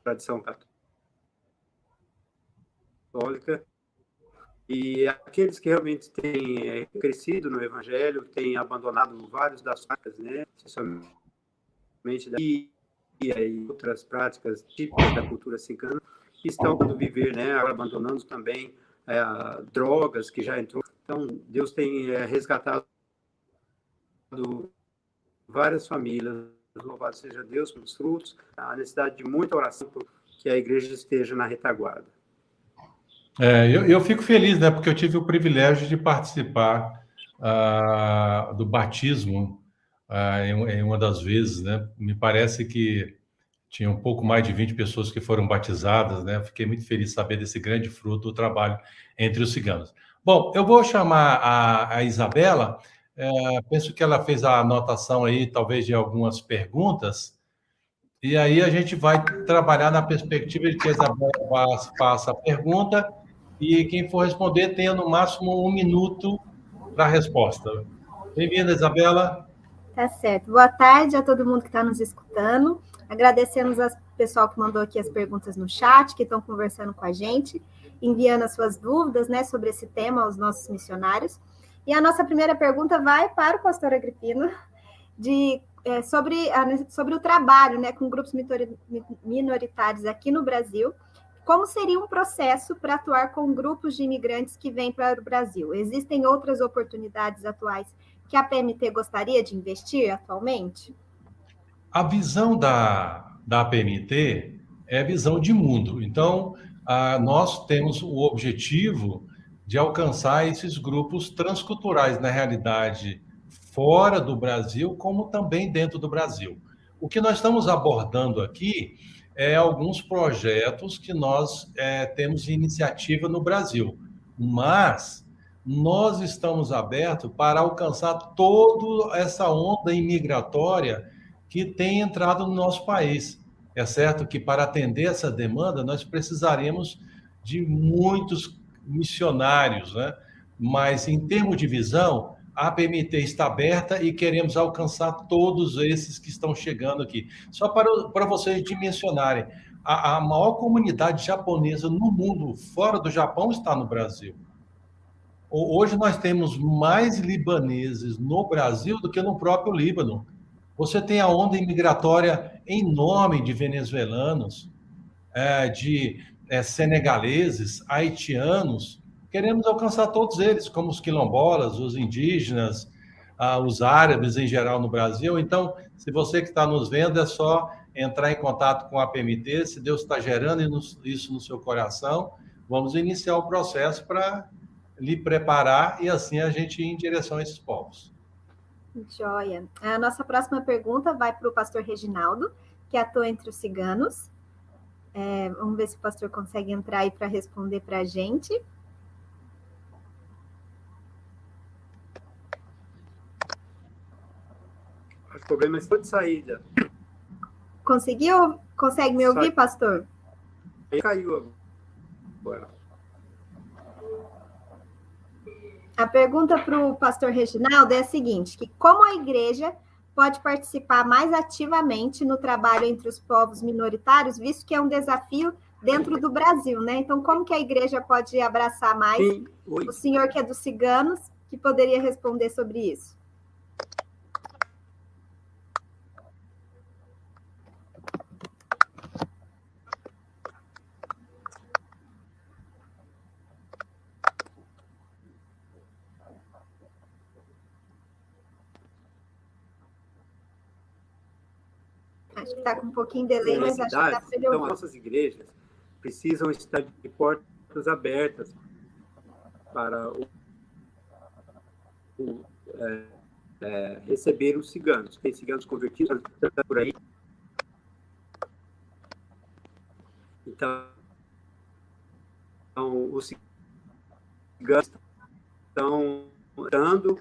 tradição católica, e aqueles que realmente têm crescido no Evangelho, têm abandonado vários das práticas, né, especialmente e outras práticas típicas da cultura cigana, que estão podendo viver, né, abandonando também drogas que já entrou. Então, Deus tem resgatado várias famílias. Louvado seja Deus pelos frutos. Há necessidade de muita oração para que a igreja esteja na retaguarda. Eu fico feliz, né? Porque eu tive o privilégio de participar do batismo em uma das vezes, né? Me parece que tinha um pouco mais de 20 pessoas que foram batizadas, né? Fiquei muito feliz de saber desse grande fruto do trabalho entre os ciganos. Bom, eu vou chamar a Isabela. Penso que ela fez a anotação aí, talvez, de algumas perguntas. E aí a gente vai trabalhar na perspectiva de que a Isabela faça a pergunta e quem for responder tenha no máximo 1 minuto para a resposta. Bem-vinda, Isabela. Tá certo. Boa tarde a todo mundo que está nos escutando. Agradecemos ao pessoal que mandou aqui as perguntas no chat, que estão conversando com a gente, enviando as suas dúvidas, né, sobre esse tema aos nossos missionários. E a nossa primeira pergunta vai para o pastor Agripino, sobre o trabalho, né, com grupos minoritários aqui no Brasil. Como seria um processo para atuar com grupos de imigrantes que vêm para o Brasil? Existem outras oportunidades atuais que a PMT gostaria de investir atualmente? A visão da PMT é a visão de mundo. Então, nós temos o objetivo de alcançar esses grupos transculturais, na realidade, fora do Brasil, como também dentro do Brasil. O que nós estamos abordando aqui alguns projetos que nós temos de iniciativa no Brasil, mas nós estamos abertos para alcançar toda essa onda imigratória que tem entrado no nosso país. É certo que para atender essa demanda, nós precisaremos de muitos missionários, né? Mas, em termos de visão, a PMT está aberta e queremos alcançar todos esses que estão chegando aqui. Só para vocês dimensionarem, a maior comunidade japonesa no mundo, fora do Japão, está no Brasil. Hoje nós temos mais libaneses no Brasil do que no próprio Líbano. Você tem a onda imigratória enorme de venezuelanos, de senegaleses, haitianos. Queremos alcançar todos eles, como os quilombolas, os indígenas, os árabes em geral no Brasil. Então, se você que está nos vendo, é só entrar em contato com a PMT, se Deus está gerando isso no seu coração, vamos iniciar o processo para lhe preparar e assim a gente ir em direção a esses povos. Joia. A nossa próxima pergunta vai para o pastor Reginaldo, que atua entre os ciganos. Vamos ver se o pastor consegue entrar aí para responder para a gente. O problema é de saída. Conseguiu? Consegue me ouvir, pastor? Caiu agora. A pergunta para o pastor Reginaldo é a seguinte, que como a igreja pode participar mais ativamente no trabalho entre os povos minoritários, visto que é um desafio dentro do Brasil, né? Então, como que a igreja pode abraçar mais? O senhor que é dos ciganos, que poderia responder sobre isso? Acho que está com um pouquinho de delay, mas acho que dá para ele ouvir. Então, as nossas igrejas precisam estar de portas abertas para receber os ciganos. Tem ciganos convertidos por aí. Então, os ciganos estão andando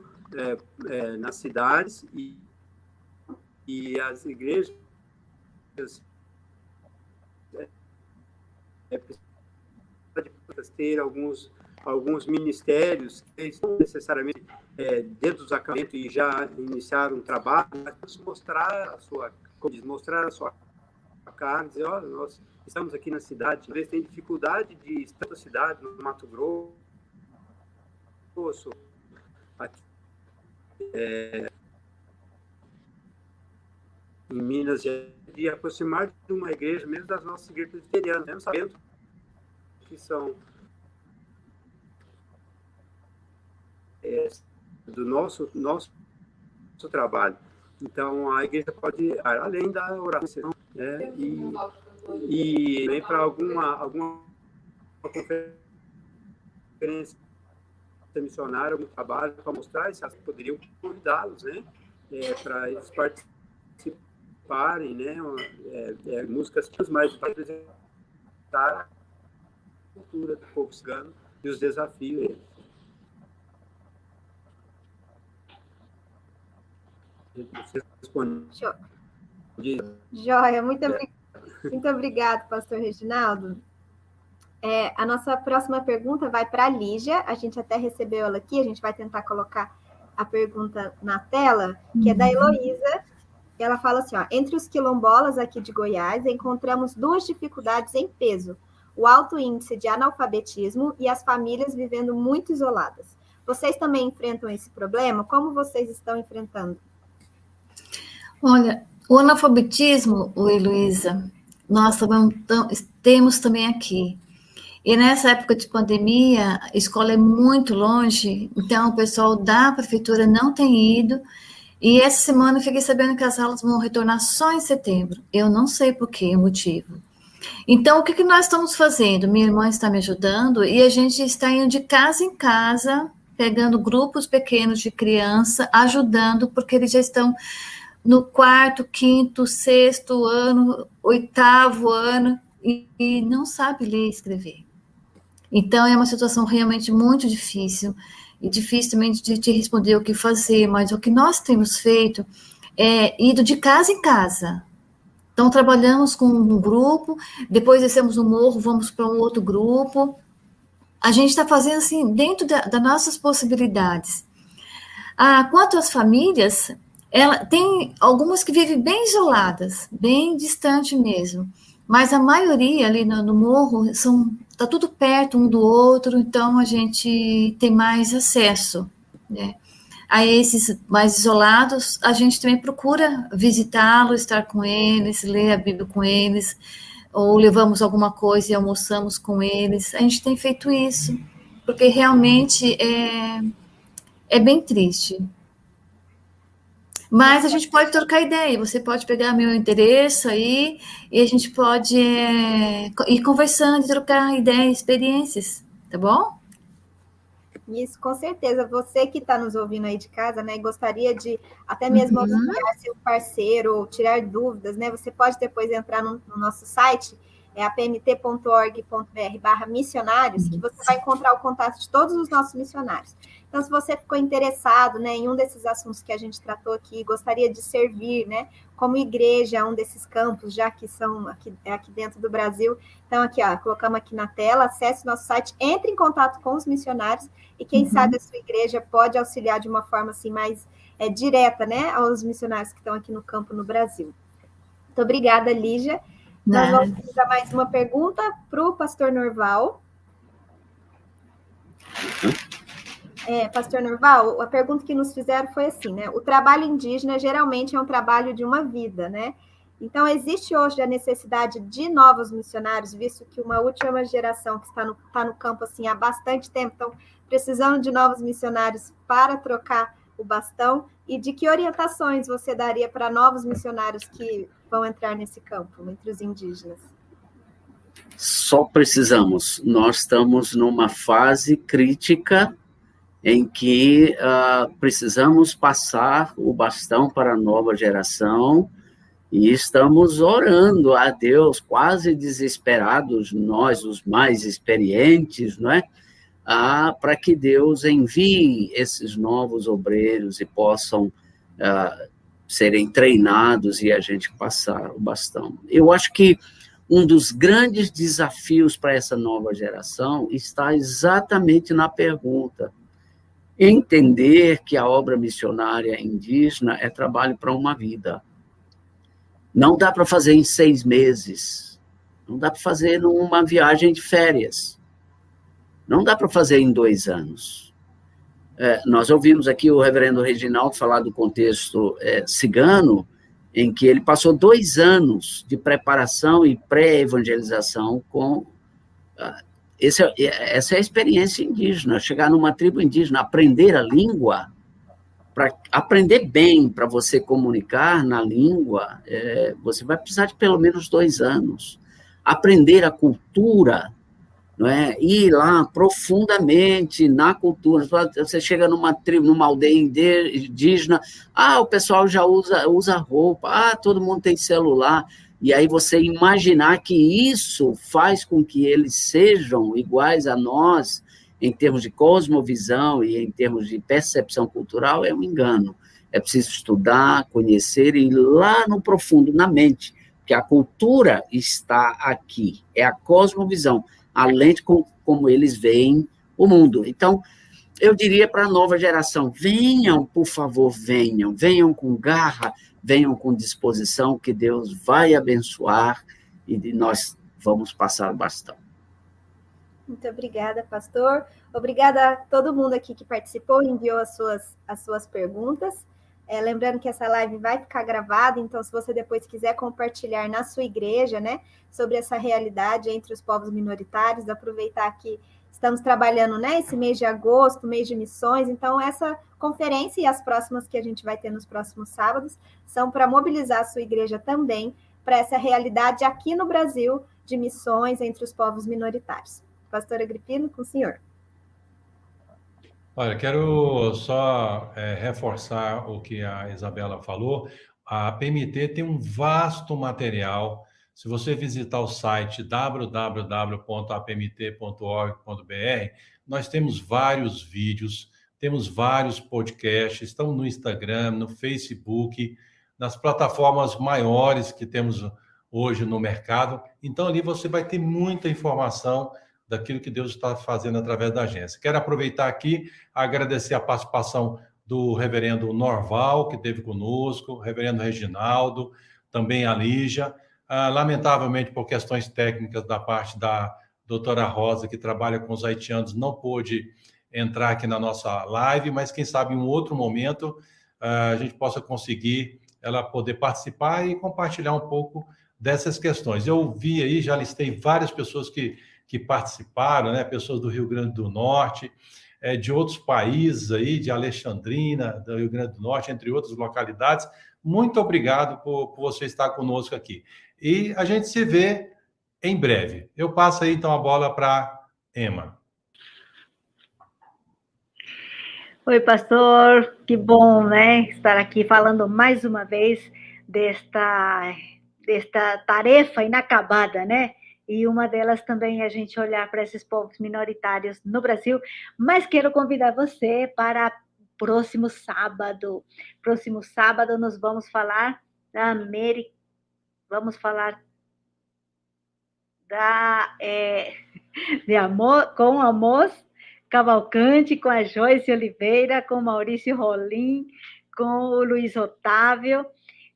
nas cidades e as igrejas ter alguns ministérios que não necessariamente dentro dos acampamentos e já iniciaram um trabalho, mas mostrar a sua cara, dizer, olha, nós estamos aqui na cidade, às vezes tem dificuldade de estar na cidade, no Mato Grosso, aqui, em Minas, de aproximar de uma igreja, mesmo das nossas igrejas presbiterianas, mesmo sabendo que são do nosso trabalho. Então, a igreja pode, além da oração, e também para alguma conferência missionária, algum trabalho para mostrar isso, poderiam convidá-los, né, para eles participarem, né, músicas mais para apresentar a cultura do povo cigano e os desafios. Você responde. Joia, muito obrigado, pastor Reginaldo. A nossa próxima pergunta vai para a Lígia, a gente até recebeu ela aqui, a gente vai tentar colocar a pergunta na tela, que é da Heloísa. Ela fala assim, entre os quilombolas aqui de Goiás, encontramos duas dificuldades em peso, o alto índice de analfabetismo e as famílias vivendo muito isoladas. Vocês também enfrentam esse problema? Como vocês estão enfrentando? Olha, o analfabetismo, Heloísa, nós temos também aqui. E nessa época de pandemia, a escola é muito longe, então o pessoal da prefeitura não tem ido. E essa semana eu fiquei sabendo que as aulas vão retornar só em setembro. Eu não sei por que motivo. Então, o que nós estamos fazendo? Minha irmã está me ajudando e a gente está indo de casa em casa, pegando grupos pequenos de criança, ajudando, porque eles já estão no 4º, 5º, 6º ano, 8º ano, e não sabe ler e escrever. Então, é uma situação realmente muito difícil, e difícil também de te responder o que fazer, mas o que nós temos feito é ido de casa em casa, Então, trabalhamos com um grupo, depois descemos no morro, vamos para um outro grupo. A gente está fazendo assim, dentro das nossas possibilidades. Quanto às famílias, tem algumas que vivem bem isoladas, bem distante mesmo, mas a maioria ali no morro está tudo perto um do outro, então a gente tem mais acesso, né? A esses mais isolados, a gente também procura visitá-los, estar com eles, ler a Bíblia com eles, ou levamos alguma coisa e almoçamos com eles. A gente tem feito isso, porque realmente é bem triste. Mas a gente pode trocar ideia, você pode pegar meu endereço aí, e a gente pode ir conversando, trocar ideias, experiências, tá bom? Isso, com certeza. Você que está nos ouvindo aí de casa, né, gostaria de até mesmo auxiliar seu parceiro ou tirar dúvidas, né? Você pode depois entrar no nosso site, apmt.org.br/missionários, que você vai encontrar o contato de todos os nossos missionários. Então, se você ficou interessado, né, em um desses assuntos que a gente tratou aqui, gostaria de servir, né, como igreja, um desses campos, já que são aqui dentro do Brasil. Então, aqui, colocamos aqui na tela, acesse o nosso site, entre em contato com os missionários, e quem sabe a sua igreja pode auxiliar de uma forma assim, mais direta, né, aos missionários que estão aqui no campo no Brasil. Muito obrigada, Lígia. Nós vamos fazer mais uma pergunta para o pastor Norval. Pastor Norval, a pergunta que nos fizeram foi assim, né? O trabalho indígena geralmente é um trabalho de uma vida, né? Então, existe hoje a necessidade de novos missionários, visto que uma última geração que está no campo assim, há bastante tempo, então, precisando de novos missionários para trocar o bastão, e de que orientações você daria para novos missionários que vão entrar nesse campo, entre os indígenas? Só precisamos. Nós estamos numa fase crítica em que precisamos passar o bastão para a nova geração, e estamos orando a Deus, quase desesperados, nós, os mais experientes, não é? Para que Deus envie esses novos obreiros e possam serem treinados e a gente passar o bastão. Eu acho que um dos grandes desafios para essa nova geração está exatamente na pergunta: entender que a obra missionária indígena é trabalho para uma vida. Não dá para fazer em 6 meses, não dá para fazer numa viagem de férias, não dá para fazer em 2 anos. Nós ouvimos aqui o reverendo Reginaldo falar do contexto cigano, em que ele passou 2 anos de preparação e pré-evangelização com... essa é a experiência indígena, chegar numa tribo indígena, aprender a língua, para aprender bem, para você comunicar na língua, você vai precisar de pelo menos 2 anos. Aprender a cultura, não é? Ir lá profundamente na cultura. Você chega numa tribo, numa aldeia indígena, o pessoal já usa roupa, todo mundo tem celular, e aí você imaginar que isso faz com que eles sejam iguais a nós, em termos de cosmovisão e em termos de percepção cultural, é um engano. É preciso estudar, conhecer e ir lá no profundo, na mente, porque a cultura está aqui, é a cosmovisão, além de como eles veem o mundo. Então, eu diria para a nova geração, venham, por favor, venham com garra, venham com disposição, que Deus vai abençoar e nós vamos passar o bastão. Muito obrigada, pastor. Obrigada a todo mundo aqui que participou e enviou as suas perguntas. Lembrando que essa live vai ficar gravada, então se você depois quiser compartilhar na sua igreja, né, sobre essa realidade entre os povos minoritários, aproveitar que estamos trabalhando, né, esse mês de agosto, mês de missões, então essa conferência e as próximas que a gente vai ter nos próximos sábados são para mobilizar a sua igreja também para essa realidade aqui no Brasil de missões entre os povos minoritários. Pastor Agripino, com o senhor. Olha, quero só reforçar o que a Isabela falou. A PMT tem um vasto material. Se você visitar o site www.apmt.org.br, nós temos vários vídeos, temos vários podcasts, estamos no Instagram, no Facebook, nas plataformas maiores que temos hoje no mercado. Então, ali você vai ter muita informação daquilo que Deus está fazendo através da agência. Quero aproveitar aqui, agradecer a participação do reverendo Norval, que esteve conosco, o reverendo Reginaldo, também a Lígia. Lamentavelmente, por questões técnicas da parte da doutora Rosa, que trabalha com os haitianos, não pôde entrar aqui na nossa live, mas quem sabe em um outro momento a gente possa conseguir ela poder participar e compartilhar um pouco dessas questões. Eu vi aí, já listei várias pessoas que participaram, né? Pessoas do Rio Grande do Norte, de outros países aí, de Alexandrina, do Rio Grande do Norte, entre outras localidades. Muito obrigado por você estar conosco aqui. E a gente se vê em breve. Eu passo aí, então, a bola para Emma. Oi, pastor, que bom, né, estar aqui falando mais uma vez desta tarefa inacabada, né? E uma delas também é a gente olhar para esses povos minoritários no Brasil, mas quero convidar você para próximo sábado. Próximo sábado nós vamos falar da América, vamos falar com Amós Cavalcante, com a Joyce Oliveira, com Maurício Rolim, com o Luiz Otávio.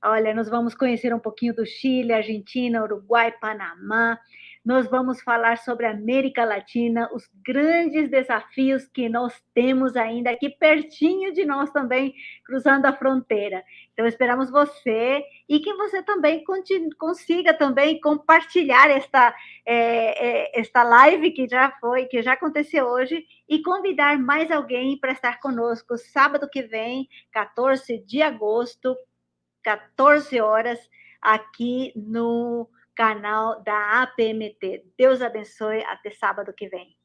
Olha, nós vamos conhecer um pouquinho do Chile, Argentina, Uruguai, Panamá. Nós vamos falar sobre a América Latina, os grandes desafios que nós temos ainda aqui pertinho de nós também, cruzando a fronteira. Então, esperamos você e que você também consiga também compartilhar esta live que já aconteceu hoje e convidar mais alguém para estar conosco sábado que vem, 14 de agosto, 14 horas, aqui no canal da APMT. Deus abençoe, até sábado que vem.